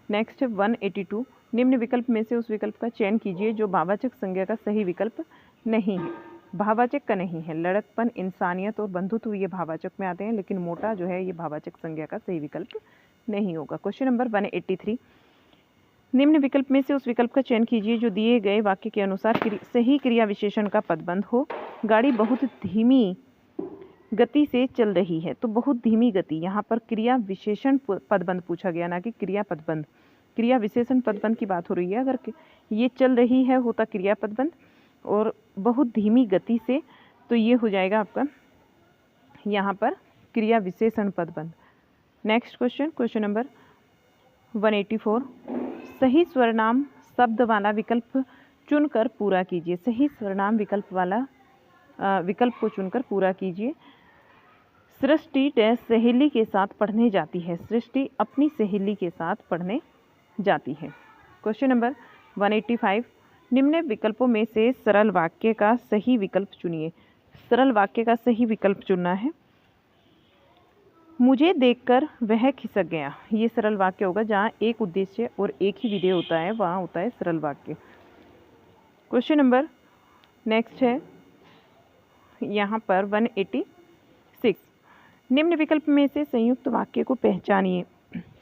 नेक्स्ट 182, निम्न विकल्प में से उस विकल्प का चयन कीजिए जो भाववाचक संज्ञा का सही विकल्प नहीं है। भाववाचक का नहीं है। लड़कपन, इंसानियत और बंधुत्व ये भाववाचक में आते हैं, लेकिन मोटा जो है ये भाववाचक संज्ञा का सही विकल्प नहीं होगा। क्वेश्चन नंबर 183, निम्न विकल्प में से उस विकल्प का चयन कीजिए जो दिए गए वाक्य के अनुसार सही क्रिया विशेषण का पदबंध हो। गाड़ी बहुत धीमी गति से चल रही है, तो बहुत धीमी गति। यहाँ पर क्रिया विशेषण पदबंध पूछा गया, ना कि क्रिया पदबंध। क्रिया विशेषण पदबंध की बात हो रही है। अगर ये चल रही है होता क्रिया पदबंध, और बहुत धीमी गति से तो ये हो जाएगा आपका यहाँ पर क्रिया विशेषण पदबंध। Next question, question number 184। सही स्वरनाम शब्द वाला विकल्प चुनकर पूरा कीजिए। सही स्वरनाम विकल्प वाला विकल्प को चुनकर पूरा कीजिए। सृष्टि सहेली के साथ पढ़ने जाती है। सृष्टि अपनी सहेली के साथ पढ़ने जाती है। Question number 185। निम्न विकल्पों में से सरल वाक्य का सही विकल्प चुनिए। सरल वाक्य का सही विकल्प चुनना है। मुझे देखकर वह खिसक गया। ये सरल वाक्य होगा। जहाँ एक उद्देश्य और एक ही विधेय होता है वहाँ होता है सरल वाक्य। क्वेश्चन नंबर नेक्स्ट है यहाँ पर 186। निम्न विकल्प में से संयुक्त वाक्य को पहचानिए।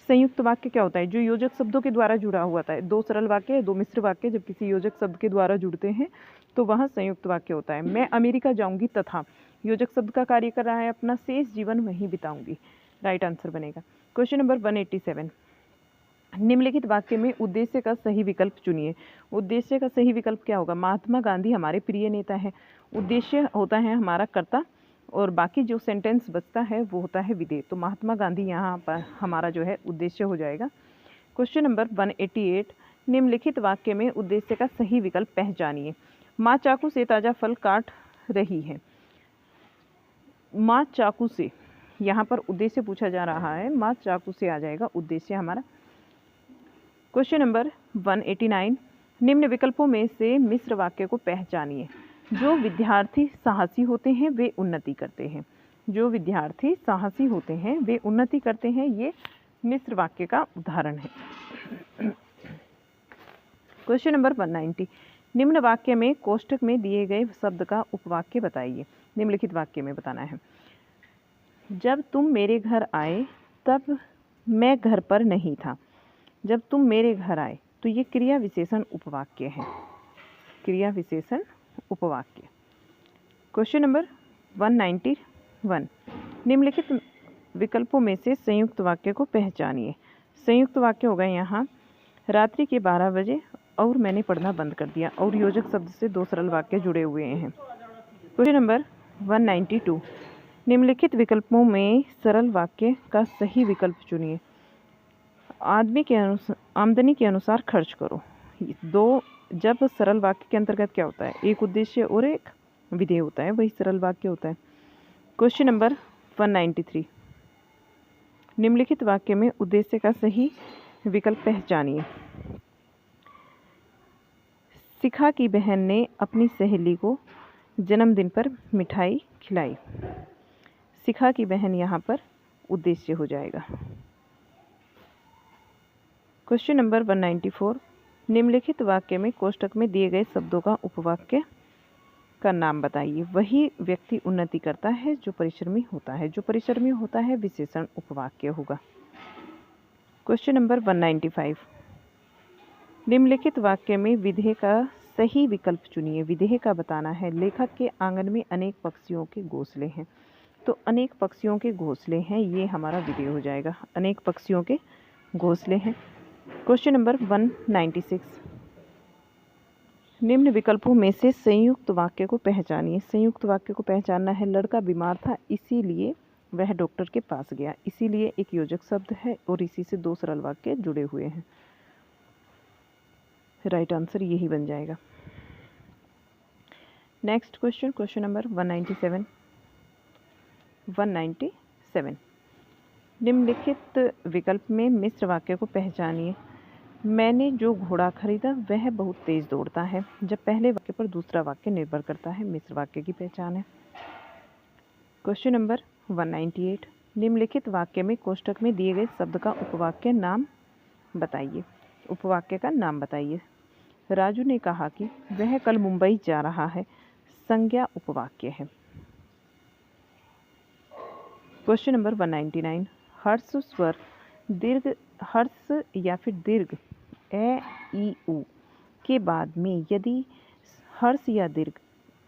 संयुक्त वाक्य क्या होता है? जो योजक शब्दों के द्वारा जुड़ा हुआ था। दो सरल वाक्य, दो मिश्र वाक्य जब किसी योजक शब्द के द्वारा जुड़ते हैं तो वह संयुक्त वाक्य होता है। मैं अमेरिका जाऊंगी तथा योजक शब्द का कार्य कर रहा है, अपना शेष जीवन वहीं बिताऊंगी। राइट आंसर बनेगा। Question number 187। निम्नलिखित वाक्य में उद्देश्य का सही विकल्प चुनिए। उद्देश्य का सही विकल्प क्या होगा? महात्मा गांधी हमारे प्रिय नेता है। उद्देश्य होता है हमारा कर्ता, और बाकी जो सेंटेंस बचता है वो होता है विधेय। तो महात्मा गांधी यहाँ पर हमारा जो है उद्देश्य हो जाएगा। Question number 188। निम्नलिखित वाक्य में उद्देश्य का सही विकल्प पहचानिए। माँ चाकू से ताज़ा फल काट रही है। माँ चाकू से, यहाँ पर उद्देश्य पूछा जा रहा है, माँ चाकू से आ जाएगा उद्देश्य हमारा। Question number 189। निम्न विकल्पों में से मिश्र वाक्य को पहचानिए। जो विद्यार्थी साहसी होते हैं वे उन्नति करते हैं। जो विद्यार्थी साहसी होते हैं वे उन्नति करते हैं, ये मिश्र वाक्य का उदाहरण है। Question number 190। निम्न वाक्य में कोष्ठक में दिए गए शब्द का उपवाक्य बताइए। निम्नलिखित वाक्य में बताना है। जब तुम मेरे घर आए तब मैं घर पर नहीं था। जब तुम मेरे घर आए, तो ये क्रिया विशेषण उपवाक्य है। क्रिया विशेषण उपवाक्य। Question number 191। निम्नलिखित विकल्पों में से संयुक्त वाक्य को पहचानिए। संयुक्त वाक्य होगा यहाँ रात्रि के 12 बजे और मैंने पढ़ना बंद कर दिया, और योजक शब्द से दो सरल वाक्य जुड़े हुए हैं। Question number 192। निम्नलिखित विकल्पों में सरल वाक्य का सही विकल्प चुनिए। आमदनी के अनुसार खर्च करो। दो, जब सरल वाक्य के अंतर्गत क्या होता है? एक उद्देश्य और एक विधेय होता है, वही सरल वाक्य होता है। Question number 193। निम्नलिखित वाक्य में उद्देश्य का सही विकल्प पहचानिए। शिखा की बहन ने अपनी सहेली को जन्मदिन पर मिठाई खिलाई। शिखा की बहन यहाँ पर उद्देश्य हो जाएगा। Question number 194। निम्नलिखित वाक्य में कोष्ठक में दिए गए शब्दों का उपवाक्य का नाम बताइए। वही व्यक्ति उन्नति करता है जो परिश्रमी होता है। जो परिश्रमी होता है विशेषण उपवाक्य होगा। Question number 195। निम्नलिखित वाक्य में विधेय का सही विकल्प चुनिए। विधेय का बताना है। लेखक के आंगन में अनेक पक्षियों के घोंसले हैं। तो अनेक पक्षियों के घोंसले हैं, ये हमारा विधेय हो जाएगा। अनेक पक्षियों के घोंसले हैं। Question number 196। निम्न विकल्पों में से संयुक्त वाक्य को पहचानिए। संयुक्त वाक्य को पहचानना है। लड़का बीमार था इसीलिए वह डॉक्टर के पास गया। इसीलिए एक योजक शब्द है और इसी से दो सरल वाक्य जुड़े हुए हैं। राइट आंसर यही बन जाएगा। Next question, question number 197। निम्नलिखित विकल्प में मिश्र वाक्य को पहचानिए। मैंने जो घोड़ा खरीदा वह बहुत तेज दौड़ता है। जब पहले वाक्य पर दूसरा वाक्य निर्भर करता है, मिश्र वाक्य की पहचान है। Question number 198। निम्नलिखित वाक्य में कोष्ठक में दिए गए शब्द का उपवाक्य नाम बताइए। उपवाक्य का नाम बताइए। राजू ने कहा कि वह कल मुंबई जा रहा है। संज्ञा उपवाक्य है। Question number 199। हर्ष स्वर दीर्घ हर्ष या फिर दीर्घ ए ई उ के बाद में यदि हर्ष या दीर्घ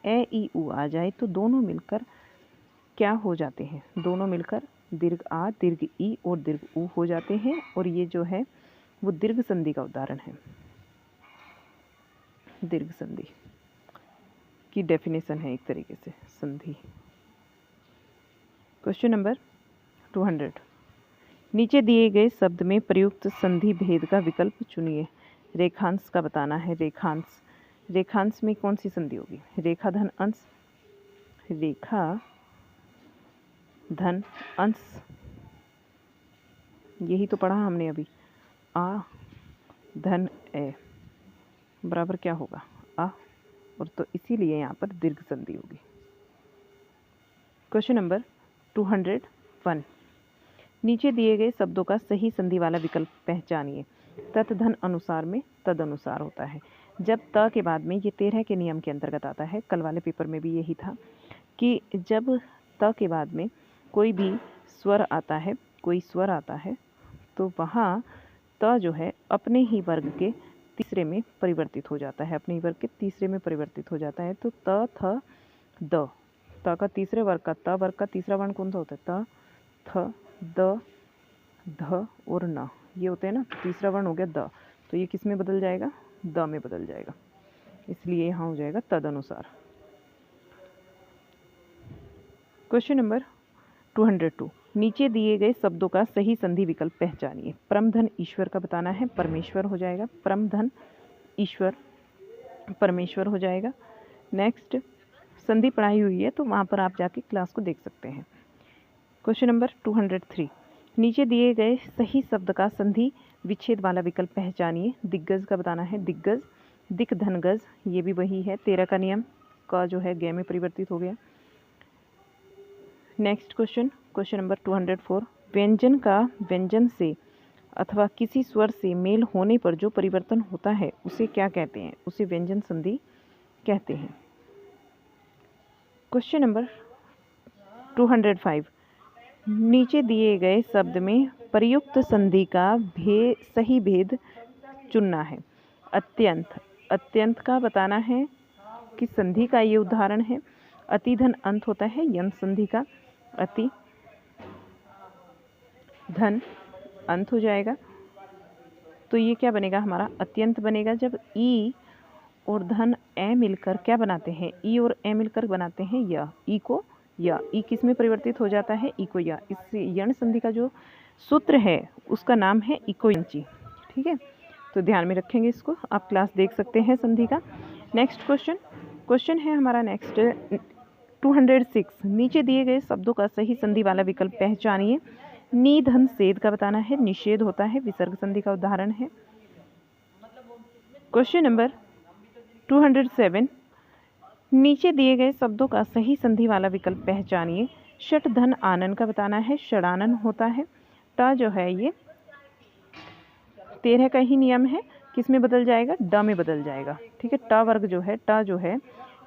ए ई उ आ जाए तो दोनों मिलकर क्या हो जाते हैं, दोनों मिलकर दीर्घ आ, दीर्घ ई और दीर्घ ऊ हो जाते हैं, और ये जो है वो दीर्घ संधि का उदाहरण है। दीर्घ संधि की डेफिनेशन है एक तरीके से संधि। क्वेश्चन नंबर 200, नीचे दिए गए शब्द में प्रयुक्त संधि भेद का विकल्प चुनिए। रेखांश का बताना है। रेखांश, रेखांश में कौन सी संधि होगी? रेखा धन अंश, रेखा धन अंश, यही तो पढ़ा हमने अभी। आ धन ए बराबर क्या होगा? आ, और तो इसीलिए यहाँ पर दीर्घ संधि होगी। क्वेश्चन नंबर 201, नीचे दिए गए शब्दों का सही संधि वाला विकल्प पहचानिए। तत् धन अनुसार में तद अनुसार होता है। जब त के बाद में ये 13 के नियम के अंतर्गत आता है, कल वाले पेपर में भी यही था कि जब त के बाद में कोई भी स्वर आता है, कोई स्वर आता है, तो वहाँ त जो है अपने ही वर्ग के तीसरे में परिवर्तित हो जाता है, अपने ही वर्ग के तीसरे में परिवर्तित हो जाता है। तो त थ द, त का तीसरे वर्ग का, त वर्ग का तीसरा वर्ण कौन सा होता है? त थ द ध और न, ये होते हैं ना, तीसरा वर्ण हो गया द, तो ये किस में बदल जाएगा? द में बदल जाएगा, इसलिए यहाँ हो जाएगा तदनुसार। क्वेश्चन नंबर 202, नीचे दिए गए शब्दों का सही संधि विकल्प पहचानिए। परम धन ईश्वर का बताना है, परमेश्वर हो जाएगा। परम धन ईश्वर परमेश्वर हो जाएगा। नेक्स्ट, संधि पढ़ाई हुई है तो वहाँ पर आप जाके क्लास को देख सकते हैं। क्वेश्चन नंबर 203, नीचे दिए गए सही शब्द का संधि विच्छेद वाला विकल्प पहचानिए। दिग्गज का बताना है, दिग्गज। दिक धनगज, ये भी वही है, 13 का नियम का जो है गे में परिवर्तित हो गया। नेक्स्ट क्वेश्चन, क्वेश्चन नंबर 204, व्यंजन का व्यंजन से अथवा किसी स्वर से मेल होने पर जो परिवर्तन होता है उसे क्या कहते हैं? उसे व्यंजन संधि कहते हैं। क्वेश्चन नंबर 205, नीचे दिए गए शब्द में प्रयुक्त संधि का सही भेद चुनना है। अत्यंत, अत्यंत का बताना है कि संधि का ये उदाहरण है। अति धन अंत होता है यंत संधि का, अति धन अंत हो जाएगा, तो ये क्या बनेगा हमारा? अत्यंत बनेगा। जब ई और धन ए मिलकर क्या बनाते हैं? ई और ए मिलकर बनाते हैं य, ई को या, ई किस में परिवर्तित हो जाता है? ई को या। इससे यण संधि का जो सूत्र है उसका नाम है इकोयंची। ठीक है, तो ध्यान में रखेंगे इसको, आप क्लास देख सकते हैं संधि का। नेक्स्ट क्वेश्चन है हमारा नेक्स्ट 206, नीचे दिए गए शब्दों का सही संधि वाला विकल्प पहचानिए। निधन सेद का बताना है, निषेध होता है, विसर्ग संधि का उदाहरण है। क्वेश्चन नंबर 207, नीचे दिए गए शब्दों का सही संधि वाला विकल्प पहचानिए। षट धन आनन का बताना है, षडानन होता है। ट जो है ये 13 का ही नियम है, किस में बदल जाएगा? ड में बदल जाएगा। ठीक है, ट वर्ग जो है, ट जो है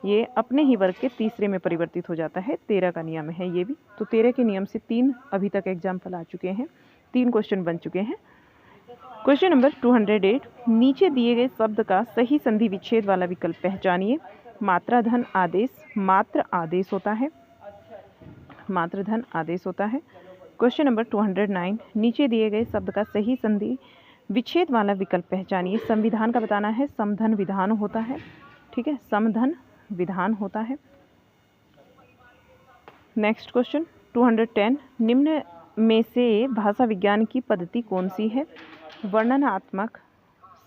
ये अपने ही वर्ग के तीसरे में परिवर्तित हो जाता है, 13 का नियम है ये भी। तो 13 के नियम से 3 अभी तक एग्जाम्पल आ चुके हैं, 3 क्वेश्चन बन चुके हैं। क्वेश्चन नंबर 208, नीचे दिए गए शब्द का सही संधि विच्छेद वाला विकल्प पहचानिए। मात्रा धन आदेश, मात्र आदेश होता है, मात्र धन आदेश होता है। क्वेश्चन नंबर 209, नीचे दिए गए शब्द का सही संधि विच्छेद वाला विकल्प पहचानिए। संविधान का बताना है, समधन विधान होता है। ठीक है, समधन विधान होता है। नेक्स्ट क्वेश्चन 210, निम्न में से भाषा विज्ञान की पद्धति कौन सी है? वर्णनात्मक,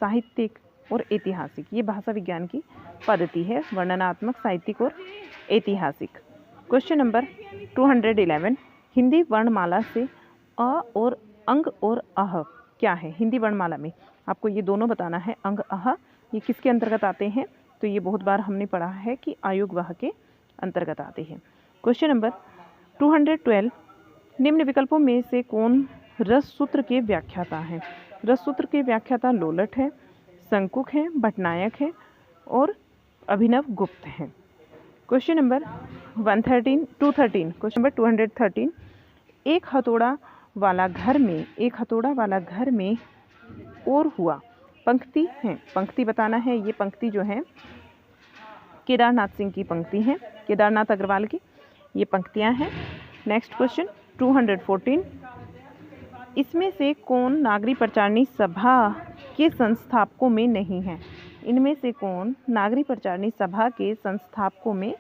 साहित्यिक और ऐतिहासिक, ये भाषा विज्ञान की पद्धति है, वर्णनात्मक, साहित्यिक और ऐतिहासिक। क्वेश्चन नंबर 211, हिंदी वर्णमाला से अ और अंग और अह क्या है? हिंदी वर्णमाला में आपको ये दोनों बताना है, अंग अह, ये किसके अंतर्गत आते हैं? तो ये बहुत बार हमने पढ़ा है कि आयुग वाह के अंतर्गत आते हैं। क्वेश्चन नंबर 212, निम्न विकल्पों में से कौन रस सूत्र के व्याख्याता है? रस सूत्र के व्याख्याता लोलट है, शंकुक है, भटनायक है और अभिनव गुप्त हैं। क्वेश्चन नंबर 213, क्वेश्चन नंबर 213, एक हथौड़ा वाला घर में, एक हथौड़ा वाला घर में और हुआ, पंक्ति है, पंक्ति बताना है। ये पंक्ति जो है केदारनाथ सिंह की पंक्ति है, केदारनाथ अग्रवाल की। ये पंक्तियाँ हैं। नेक्स्ट क्वेश्चन 214, इसमें से कौन नागरिक प्रचारणी सभा के संस्थापकों में नहीं है? इनमें से कौन नागरिक प्रचारणी सभा के संस्थापकों में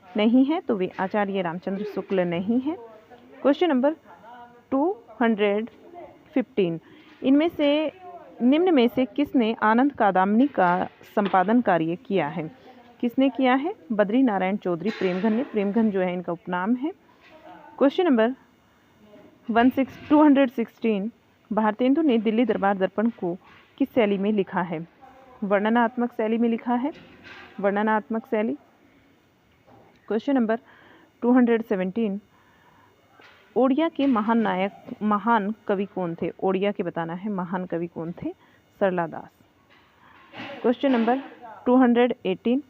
नहीं है? तो वे आचार्य रामचंद्र शुक्ल नहीं है। क्वेश्चन नंबर 215, इनमें से निम्न में से किसने आनंद कादामनी का संपादन कार्य किया है? किसने किया है? बद्री नारायण चौधरी प्रेमघन ने। प्रेमघन जो है इनका उपनाम है। क्वेश्चन नंबर 216, भारतेंदु ने दिल्ली दरबार दर्पण को किस शैली में लिखा है? वर्णनात्मक शैली में लिखा है। वर्णनात्मक शैली। क्वेश्चन नंबर 217, ओडिया के महान कवि कौन थे? ओडिया के बताना है महान कवि कौन थे? सरला दास। क्वेश्चन नंबर 218,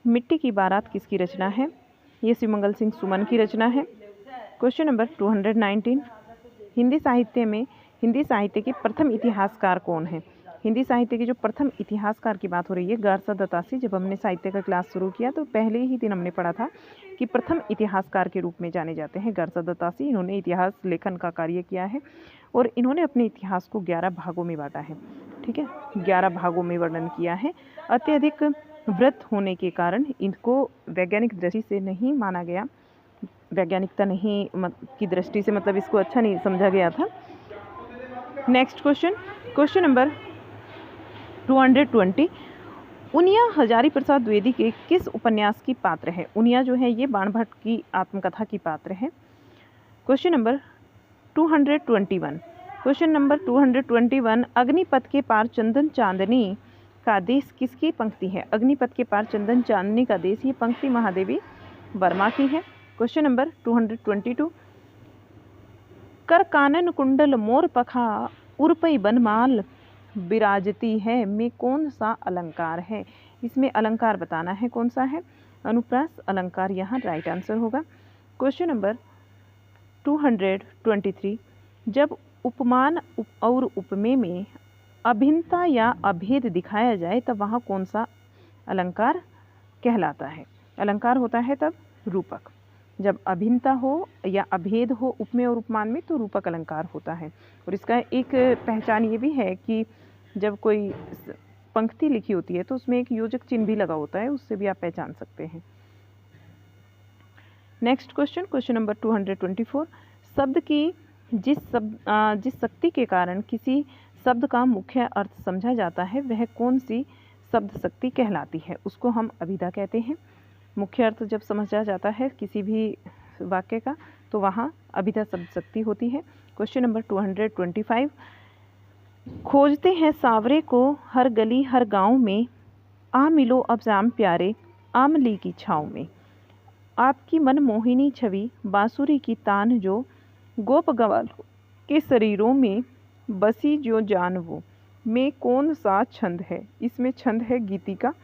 मिट्टी की बारात किसकी रचना है? ये शिवमंगल सिंह सुमन की रचना है। क्वेश्चन नंबर 219, हिंदी साहित्य के प्रथम इतिहासकार कौन है? हिंदी साहित्य के जो प्रथम इतिहासकार की बात हो रही है गारसा दत्तासी। जब हमने साहित्य का क्लास शुरू किया तो पहले ही दिन हमने पढ़ा था कि प्रथम इतिहासकार के रूप में जाने जाते हैं गारसा दत्तासी। इन्होंने इतिहास लेखन का कार्य किया है और इन्होंने अपने इतिहास को 11 भागों में बांटा है। ठीक है, 11 भागों में वर्णन किया है। अत्यधिक वृत्त होने के कारण इनको वैज्ञानिक दृष्टि से नहीं माना गया, वैज्ञानिकता नहीं की दृष्टि से मतलब इसको अच्छा नहीं समझा गया था। Next question number 220, उनिया Hazari Prasad Dwivedi के किस उपन्यास की पात्र है? उनिया जो है ये बाणभट्ट की आत्मकथा की पात्र है। क्वेश्चन नंबर 221, अग्निपथ के पार चंदन चांदनी का देश किसकी पंक्ति है? अग्निपथ के पार चंदन चांदनी का देश, ये पंक्ति महादेवी वर्मा की है। क्वेश्चन नंबर 222, कर कानन कुंडल मोर पखा उर्पई बनमाल विराजती है में कौन सा अलंकार है? इसमें अलंकार बताना है कौन सा है? अनुप्रास अलंकार यहाँ राइट आंसर होगा। क्वेश्चन नंबर 223, जब उपमान और उपमेय में अभिन्नता या अभेद दिखाया जाए तब वहाँ कौन सा अलंकार कहलाता है? अलंकार होता है तब रूपक। जब अभिन्नता हो या अभेद हो उपमेय और उपमान में तो रूपक अलंकार होता है। और इसका एक पहचान ये भी है कि जब कोई पंक्ति लिखी होती है तो उसमें एक योजक चिन्ह भी लगा होता है, उससे भी आप पहचान सकते हैं। नेक्स्ट क्वेश्चन नंबर 224, शब्द की जिस शक्ति के कारण किसी शब्द का मुख्य अर्थ समझा जाता है वह कौन सी शब्द शक्ति कहलाती है? उसको हम अभिधा कहते हैं। मुख्य अर्थ जब समझा जाता है किसी भी वाक्य का तो वहाँ अभिधा शब्द शक्ति होती है। क्वेश्चन नंबर 225, खोजते हैं सावरे को हर गली हर गांव में, आ मिलो अब जाम प्यारे आमली की छाँव में, आपकी मनमोहिनी छवि बांसुरी की तान जो, गोप गवालों के शरीरों में बसी जो जान वो, में कौन सा छंद है? इसमें छंद है गीतिका।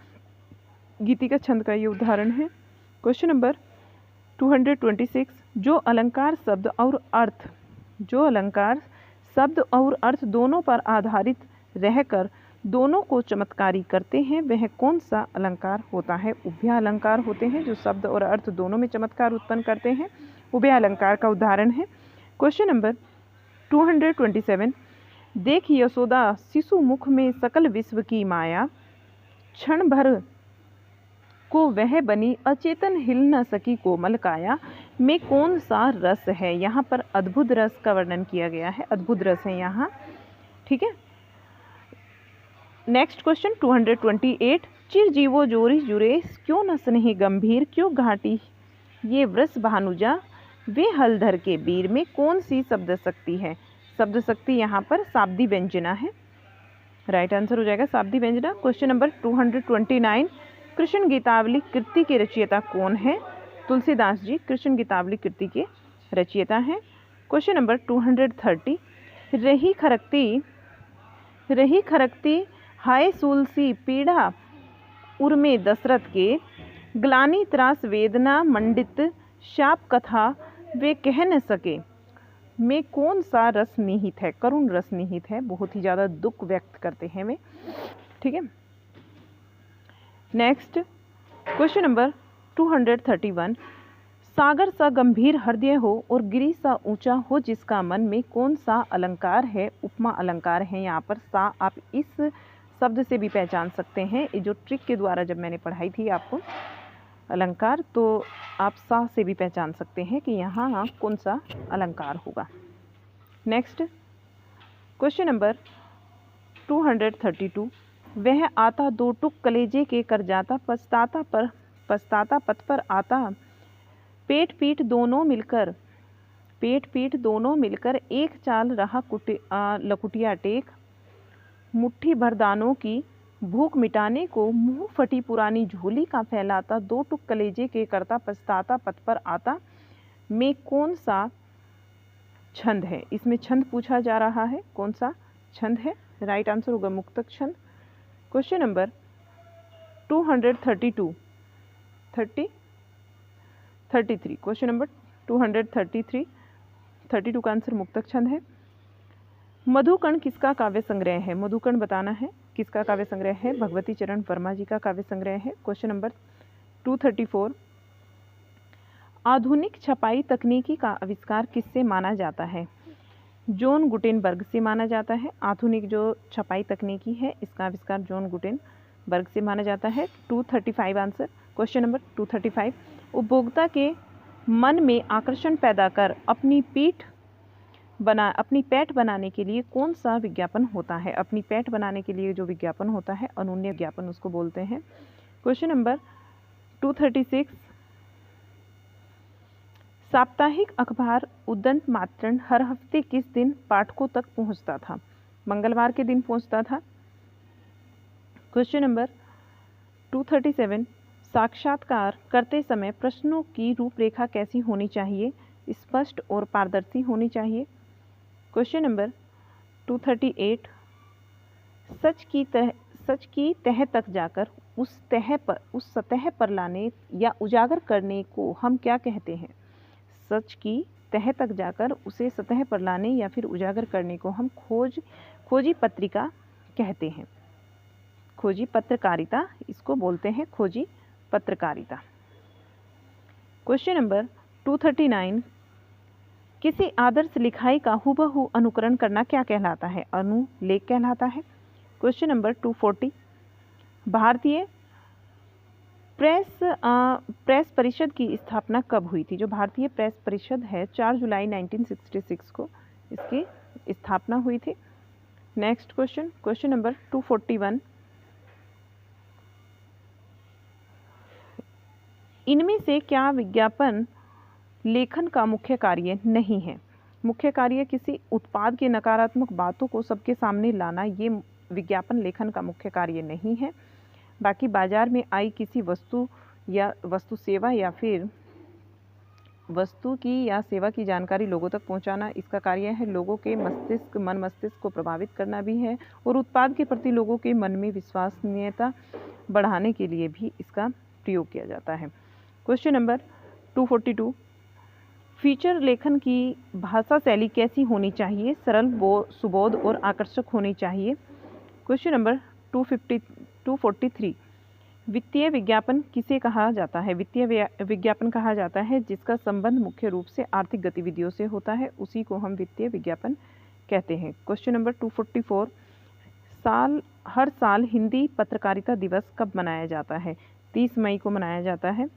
गीतिका छंद का ये उदाहरण है। क्वेश्चन नंबर 226, जो अलंकार शब्द और अर्थ दोनों पर आधारित रहकर दोनों को चमत्कारी करते हैं वह कौन सा अलंकार होता है? उभय अलंकार होते हैं जो शब्द और अर्थ दोनों में चमत्कार उत्पन्न करते हैं, उभय अलंकार का उदाहरण है। क्वेश्चन नंबर 227, देख यशोदा शिशु मुख में सकल विश्व की माया, क्षण भर को वह बनी अचेतन हिल न सकी कोमल काया, में कौन सा रस है? यहाँ पर अद्भुत रस का वर्णन किया गया है, अद्भुत रस है यहाँ। ठीक है। नेक्स्ट क्वेश्चन 228, चिर जीवो जोरी जुरे क्यों न स्नेह गंभीर, क्यों घाटी ये वृष भानुजा वे हलधर के बीर, में कौन सी शब्द शक्ति है? शब्द शक्ति यहाँ पर शाब्दी व्यंजना है, राइट आंसर हो जाएगा शाब्दी व्यंजना। क्वेश्चन नंबर 229, कृष्ण गीतावली कृति के रचयिता कौन है? तुलसीदास जी कृष्ण गीतावली कृति के रचयिता हैं। क्वेश्चन नंबर 230, रही खरकती हाय सूलसी पीड़ा उर्मे दशरथ के, ग्लानि त्रास वेदना मंडित शाप कथा वे कह न सके, में कौन सा रस निहित है? करुण रस निहित है, बहुत ही ज़्यादा दुख व्यक्त करते हैं वे। ठीक है। नेक्स्ट क्वेश्चन नंबर 231, सागर सा गंभीर हृदय हो और गिरी सा ऊंचा हो जिसका मन में, कौन सा अलंकार है? उपमा अलंकार है। यहाँ पर सा आप इस शब्द से भी पहचान सकते हैं। ये जो ट्रिक के द्वारा जब मैंने पढ़ाई थी आपको अलंकार, तो आप सा से भी पहचान सकते हैं कि यहाँ कौन सा अलंकार होगा। Next question number 232। वह आता दो टुक कलेजे के कर जाता, पछताता पथ पर आता, पेट पीठ दोनों मिलकर एक चाल रहा लकुटिया टेक, मुट्ठी भर दानों की भूख मिटाने को मुंह फटी पुरानी झोली का फैलाता, दो टुक कलेजे के करता, पछताता पथ पर आता में कौन सा छंद है? इसमें छंद पूछा जा रहा है, कौन सा छंद है? राइट आंसर होगा मुक्तक छंद। Question number 233। क्वेश्चन नंबर 232 का आंसर मुक्तक छंद है। मधुकण किसका काव्य संग्रह है? मधुकण बताना है किसका काव्य संग्रह है? भगवती चरण वर्मा जी का काव्य संग्रह है। Question number 234। आधुनिक छपाई तकनीकी का आविष्कार किससे माना जाता है? जॉन गुटेनबर्ग से माना जाता है। आधुनिक जो छपाई तकनीकी है इसका आविष्कार जॉन गुटेनबर्ग से माना जाता है। 235 आंसर। Question number 235। उपभोक्ता के मन में आकर्षण पैदा कर अपनी पैठ बनाने के लिए कौन सा विज्ञापन होता है? अपनी पैठ बनाने के लिए जो विज्ञापन होता है अनून्य विज्ञापन उसको बोलते हैं। Question number 236। साप्ताहिक अखबार उदंत मातृण हर हफ्ते किस दिन पाठकों तक पहुंचता था? मंगलवार के दिन पहुंचता था। Question number 237। साक्षात्कार करते समय प्रश्नों की रूपरेखा कैसी होनी चाहिए? स्पष्ट और पारदर्शी होनी चाहिए। Question number 238। सच की तह तक जाकर उस सतह पर लाने या उजागर करने को हम क्या कहते हैं? सच की तह तक जाकर उसे सतह पर लाने या फिर उजागर करने को हम खोजी पत्रिका कहते हैं। खोजी पत्रकारिता इसको बोलते हैं, खोजी पत्रकारिता। Question number 239। किसी आदर्श लिखाई का हुबहू अनुकरण करना क्या कहलाता है? अनुलेख कहलाता है। Question number 240। भारतीय प्रेस परिषद की स्थापना कब हुई थी? जो भारतीय प्रेस परिषद है 4 जुलाई 1966 को इसकी स्थापना हुई थी। Next question number 241। इनमें से क्या विज्ञापन लेखन का मुख्य कार्य नहीं है? मुख्य कार्य किसी उत्पाद की नकारात्मक बातों को सबके सामने लाना, ये विज्ञापन लेखन का मुख्य कार्य नहीं है। बाकी बाजार में आई किसी वस्तु सेवा या फिर वस्तु की या सेवा की जानकारी लोगों तक पहुंचाना, इसका कार्य है। लोगों के मन मस्तिष्क को प्रभावित करना भी है और उत्पाद के प्रति लोगों के मन में विश्वसनीयता बढ़ाने के लिए भी इसका प्रयोग किया जाता है। Question number 242। फीचर लेखन की भाषा शैली कैसी होनी चाहिए? सरल, सुबोध और आकर्षक होनी चाहिए। Question number 243। वित्तीय विज्ञापन किसे कहा जाता है? वित्तीय विज्ञापन कहा जाता है जिसका संबंध मुख्य रूप से आर्थिक गतिविधियों से होता है, उसी को हम वित्तीय विज्ञापन कहते हैं। Question number 244। हर साल हिंदी पत्रकारिता दिवस कब मनाया जाता है? 30 मई को मनाया जाता है।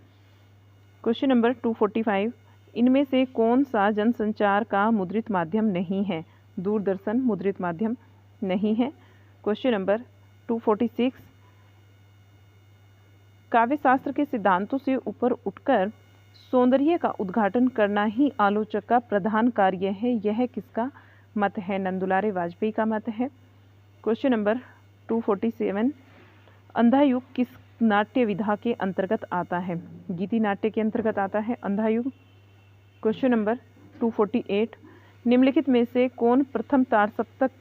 Question number 245। इनमें से कौन सा जनसंचार का मुद्रित माध्यम नहीं है? दूरदर्शन मुद्रित माध्यम नहीं है। Question number 246। काव्यशास्त्र के सिद्धांतों से ऊपर उठकर सौंदर्य का उद्घाटन करना ही आलोचक का प्रधान कार्य है, यह किसका मत है? नंदुलारे वाजपेयी का मत है। Question number 247। अंधा युग किस नाट्य विधा के अंतर्गत आता है? गीति नाट्य के अंतर्गत आता है अंधा युग। Question number 248। निम्नलिखित में से कौन प्रथम तार सप्तक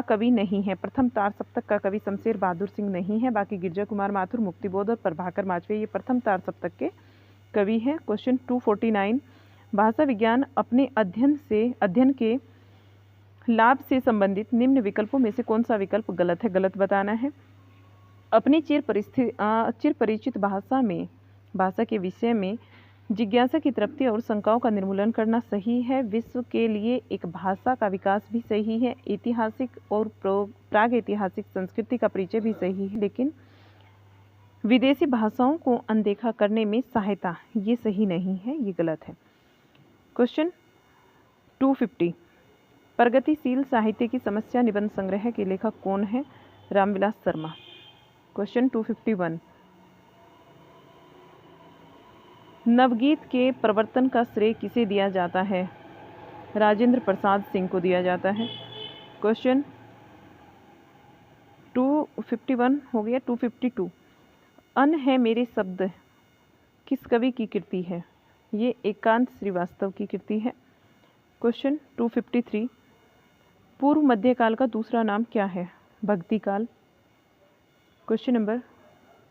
कवि नहीं है? प्रथम तार सप्तक का कवि शमशेर बहादुर सिंह नहीं है, बाकी गिरजा कुमार माथुर, मुक्तिबोध और प्रभाकर माचवे ये प्रथम तार सप्तक के कवि हैं। क्वेश्चन 249। भाषा विज्ञान अपने अध्ययन के लाभ से संबंधित निम्न विकल्पों में से कौन सा विकल्प गलत है? गलत बताना है। अपनी चिर परिचित भाषा के विषय में जिज्ञासा की तृप्ति और शंकाओं का निर्मूलन करना सही है। विश्व के लिए एक भाषा का विकास भी सही है। ऐतिहासिक और प्राग ऐतिहासिक संस्कृति का परिचय भी सही है, लेकिन विदेशी भाषाओं को अनदेखा करने में सहायता, ये सही नहीं है, ये गलत है। क्वेश्चन 250, प्रगतिशील साहित्य की समस्या निबंध संग्रह के लेखक कौन है? रामविलास शर्मा। क्वेश्चन 251, नवगीत के प्रवर्तन का श्रेय किसे दिया जाता है? राजेंद्र प्रसाद सिंह को दिया जाता है। क्वेश्चन 251 हो गया। 252, अन है मेरे शब्द किस कवि की कृति है? ये एकांत श्रीवास्तव की कृति है। क्वेश्चन 253, पूर्व मध्यकाल का दूसरा नाम क्या है? भक्ति काल। क्वेश्चन नंबर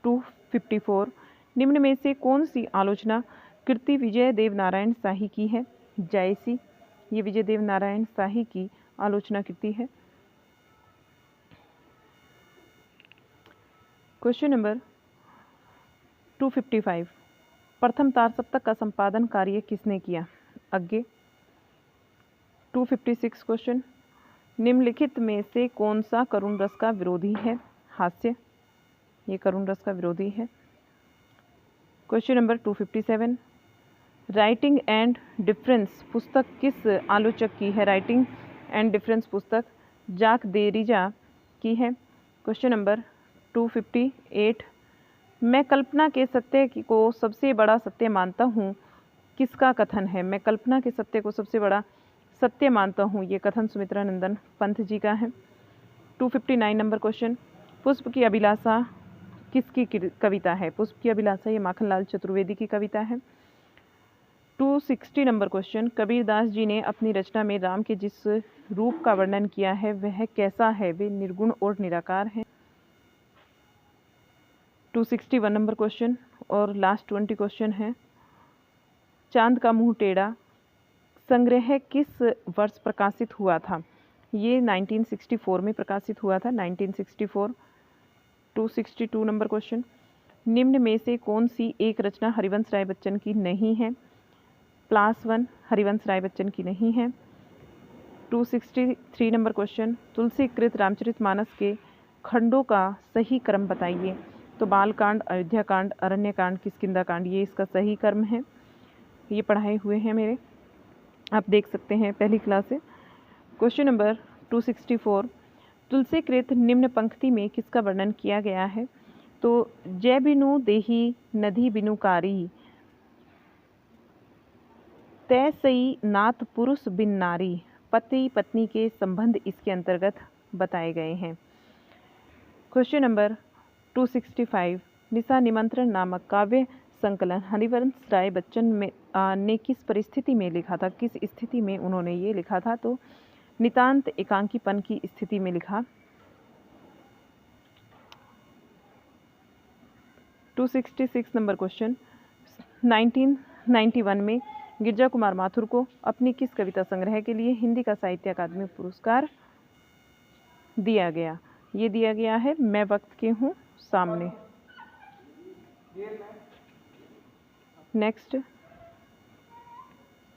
254, निम्न में से कौन सी आलोचना कृति विजय देव नारायण शाही की है? जायसी। ये विजय देव नारायण शाही की आलोचना कृति है। क्वेश्चन नंबर 255, प्रथम तार सप्तक का संपादन कार्य किसने किया? अज्ञे। 256 क्वेश्चन, निम्नलिखित में से कौन सा करुण रस का विरोधी है? हास्य। ये करुण रस का विरोधी है। Question number 257, writing and difference पुस्तक किस आलोचक की है? राइटिंग एंड डिफरेंस पुस्तक जाक देरिजा की है। क्वेश्चन नंबर 258, मैं कल्पना के सत्य को सबसे बड़ा सत्य मानता हूँ, किसका कथन है? मैं कल्पना के सत्य को सबसे बड़ा सत्य मानता हूँ, ये कथन सुमित्रा नंदन पंत जी का है। 259 नंबर क्वेश्चन, पुष्प की अभिलाषा किसकी कविता है? पुष्प की अभिलाषा ये माखनलाल चतुर्वेदी की कविता है। 260 नंबर क्वेश्चन, कबीरदास जी ने अपनी रचना में राम के जिस रूप का वर्णन किया है वह कैसा है? वे निर्गुण और निराकार हैं। 261 नंबर क्वेश्चन और लास्ट 20 क्वेश्चन है, चांद का मुंह टेढ़ा संग्रह किस वर्ष प्रकाशित हुआ था? ये 1964 में प्रकाशित हुआ था, 1964। 262 नंबर क्वेश्चन, निम्न में से कौन सी एक रचना हरिवंश राय बच्चन की नहीं है? +1 हरिवंश राय बच्चन की नहीं है। 263 नंबर क्वेश्चन, तुलसीकृत रामचरितमानस के खंडों का सही क्रम बताइए। तो बालकांड, अयोध्याकांड, अरण्यकांड, किष्किंधाकांड, ये इसका सही क्रम है। ये पढ़ाए हुए हैं मेरे, आप देख सकते हैं पहली क्लास से। क्वेश्चन नंबर 264, तुलसीकृत निम्न पंक्ति में किसका वर्णन किया गया है? तो जय बिनु देही नदी बिनुकारी, तैसई नाथ पुरुष बिन नारी, पति पत्नी के संबंध इसके अंतर्गत बताए गए हैं। क्वेश्चन नंबर 265, निशा निमंत्रण नामक काव्य संकलन हरिवंश राय बच्चन ने किस परिस्थिति में लिखा था? किस स्थिति में उन्होंने ये लिखा था? तो नितांत एकांकीपन की स्थिति में लिखा। 266 नंबर क्वेश्चन, 1991 में गिरजा कुमार माथुर को अपनी किस कविता संग्रह के लिए हिंदी का साहित्य अकादमी पुरस्कार दिया गया? ये दिया गया है मैं वक्त के हूँ सामने। नेक्स्ट,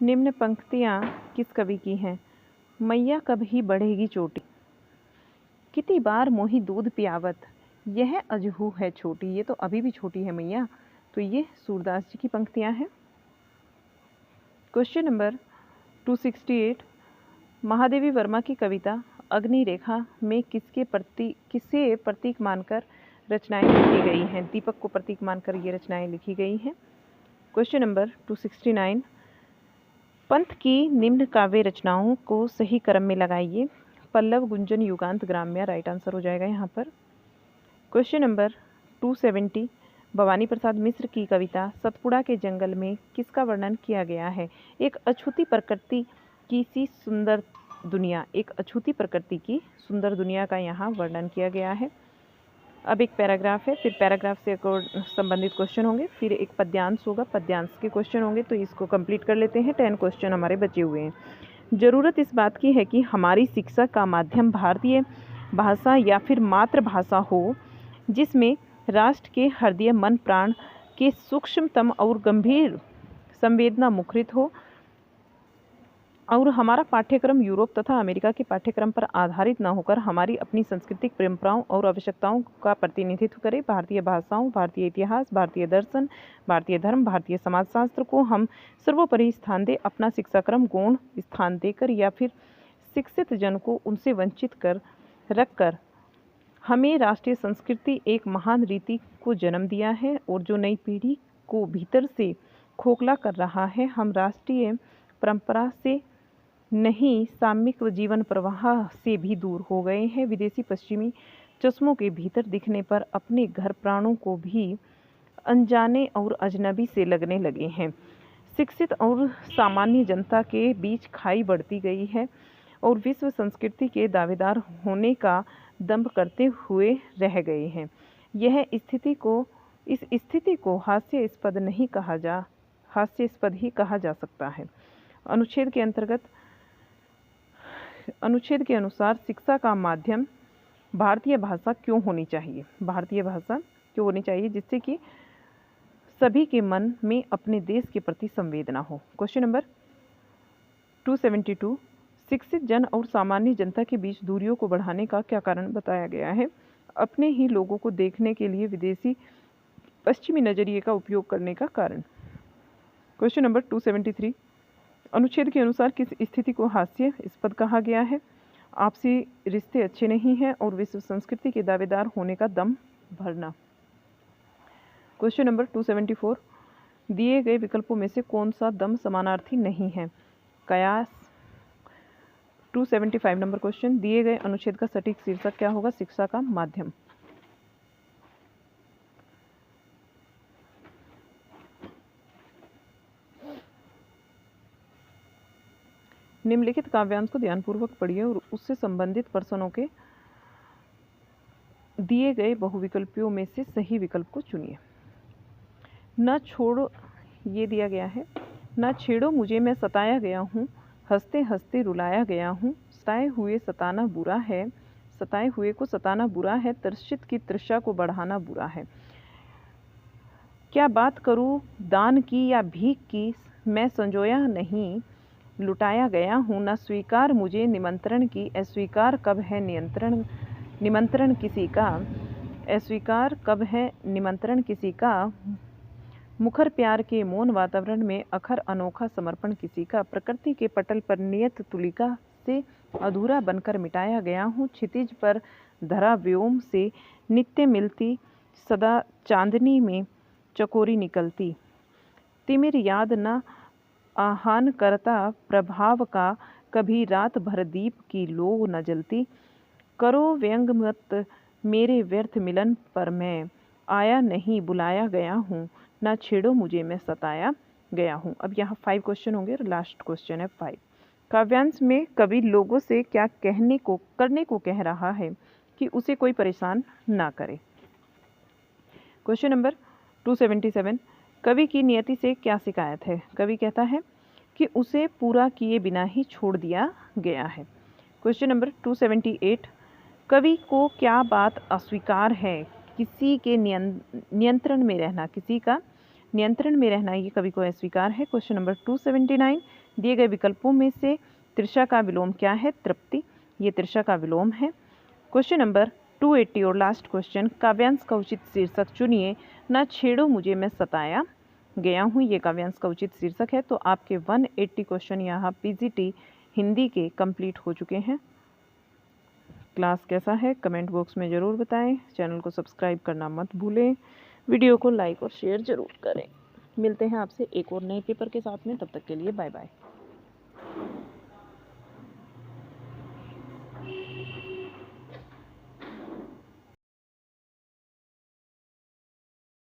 निम्न पंक्तियाँ किस कवि की हैं? मैया कब ही बढ़ेगी चोटी, कितनी बार मोही दूध पियावत, यह अजहू है छोटी, ये तो अभी भी छोटी है मैया। तो ये सूरदास जी की पंक्तियाँ हैं। क्वेश्चन नंबर 268, महादेवी वर्मा की कविता अग्नि रेखा में किसे प्रतीक मानकर रचनाएं लिखी गई हैं? दीपक को प्रतीक मानकर ये रचनाएं लिखी गई हैं। क्वेश्चन नंबर 269, पंत की निम्न काव्य रचनाओं को सही क्रम में लगाइए। पल्लव, गुंजन, युगांत, ग्राम्य, राइट आंसर हो जाएगा यहाँ पर। क्वेश्चन नंबर 270, भवानी प्रसाद मिश्र की कविता सतपुड़ा के जंगल में किसका वर्णन किया गया है? एक अछूती प्रकृति की सी सुंदर दुनिया, एक अछूती प्रकृति की सुंदर दुनिया का यहाँ वर्णन किया गया है। अब एक पैराग्राफ है, फिर पैराग्राफ से संबंधित क्वेश्चन होंगे, फिर एक पद्यांश होगा, पद्यांश के क्वेश्चन होंगे। तो इसको कंप्लीट कर लेते हैं। 10 क्वेश्चन हमारे बचे हुए हैं। ज़रूरत इस बात की है कि हमारी शिक्षा का माध्यम भारतीय भाषा या फिर मातृभाषा हो, जिसमें राष्ट्र के हृदय, मन, प्राण के सूक्ष्मतम और गंभीर संवेदना मुखरित हो और हमारा पाठ्यक्रम यूरोप तथा अमेरिका के पाठ्यक्रम पर आधारित न होकर हमारी अपनी सांस्कृतिक परंपराओं और आवश्यकताओं का प्रतिनिधित्व करे। भारतीय भाषाओं, भारतीय इतिहास, भारतीय दर्शन, भारतीय धर्म, भारतीय समाजशास्त्र को हम सर्वोपरि स्थान दें। अपना शिक्षाक्रम गौण स्थान देकर या फिर शिक्षित जन को उनसे वंचित कर रखकर हमें राष्ट्रीय संस्कृति एक महान रीति को जन्म दिया है और जो नई पीढ़ी को भीतर से खोखला कर रहा है। हम राष्ट्रीय परंपरा से नहीं, सामयिक जीवन प्रवाह से भी दूर हो गए हैं। विदेशी पश्चिमी चश्मों के भीतर दिखने पर अपने घर प्राणों को भी अनजाने और अजनबी से लगने लगे हैं। शिक्षित और सामान्य जनता के बीच खाई बढ़ती गई है और विश्व संस्कृति के दावेदार होने का दंभ करते हुए रह गए हैं। इस स्थिति को हास्यास्पद ही कहा जा सकता है। अनुच्छेद के अनुसार शिक्षा का माध्यम भारतीय भाषा क्यों होनी चाहिए? भारतीय भाषा क्यों होनी चाहिए? जिससे कि सभी के मन में अपने देश के प्रति संवेदना हो। क्वेश्चन नंबर 272, शिक्षित जन और सामान्य जनता के बीच दूरियों को बढ़ाने का क्या कारण बताया गया है? अपने ही लोगों को देखने के लिए विदेशी पश्चिमी नजरिए का उपयोग करने का कारण। क्वेश्चन नंबर 273, अनुच्छेद के अनुसार किस स्थिति को हास्यास्पद कहा गया है? आपसी रिश्ते अच्छे नहीं हैं और विश्व संस्कृति के दावेदार होने का दम भरना। क्वेश्चन नंबर 274, दिए गए विकल्पों में से कौन सा दम समानार्थी नहीं है? कयास। 275 नंबर क्वेश्चन, दिए गए अनुच्छेद का सटीक शीर्षक क्या होगा? शिक्षा का माध्यम। निम्नलिखित काव्यांश को ध्यानपूर्वक पढ़िए और उससे संबंधित प्रश्नों के दिए गए बहुविकल्पियों में से सही विकल्प को चुनिए। न छोड़ो, ये दिया गया है, न छेड़ो मुझे मैं सताया गया हूँ, हंसते हंसते रुलाया गया हूँ, सताए हुए को सताना बुरा है, तर्षित की तृषा को बढ़ाना बुरा है। क्या बात करूँ दान की या भीख की, मैं संजोया नहीं लुटाया गया हूँ, न स्वीकार मुझे निमंत्रण की, अस्वीकार कब है निमंत्रण किसी का, मुखर प्यार के मौन वातावरण में अखर अनोखा समर्पण किसी का, प्रकृति के पटल पर नियत तुलिका से अधूरा बनकर मिटाया गया हूँ, क्षितिज पर धरा व्योम से नित्य मिलती सदा चांदनी में चकोरी निकलती, तिमिर याद न आहान करता प्रभाव का, कभी रात भर दीप की लौ न जलती, करो व्यंग मत मेरे व्यर्थ मिलन पर, मैं आया नहीं बुलाया गया हूँ, ना छेड़ो मुझे मैं सताया गया हूँ। अब यहाँ 5 क्वेश्चन होंगे और लास्ट क्वेश्चन है 5। काव्यांश में कवि लोगों से क्या करने को कह रहा है कि उसे कोई परेशान ना करे। क्वेश्चन नंबर 277, कवि की नियति से क्या शिकायत है? कवि कहता है कि उसे पूरा किए बिना ही छोड़ दिया गया है। क्वेश्चन नंबर 278, कवि को क्या बात अस्वीकार है? किसी के नियंत्रण में रहना ये कवि को अस्वीकार है। क्वेश्चन नंबर 279, दिए गए विकल्पों में से तृषा का विलोम क्या है? तृप्ति, ये तृषा का विलोम है। क्वेश्चन नंबर 280 और लास्ट क्वेश्चन, काव्यांश का उचित शीर्षक चुनिए। ना छेड़ो मुझे मैं सताया गया हूँ, ये काव्यांश का उचित शीर्षक है। तो आपके 180 क्वेश्चन यहाँ पीजीटी हिंदी के कंप्लीट हो चुके हैं। क्लास कैसा है कमेंट बॉक्स में ज़रूर बताएं। चैनल को सब्सक्राइब करना मत भूलें। वीडियो को लाइक और शेयर ज़रूर करें। मिलते हैं आपसे एक और नए पेपर के साथ में, तब तक के लिए बाय बाय।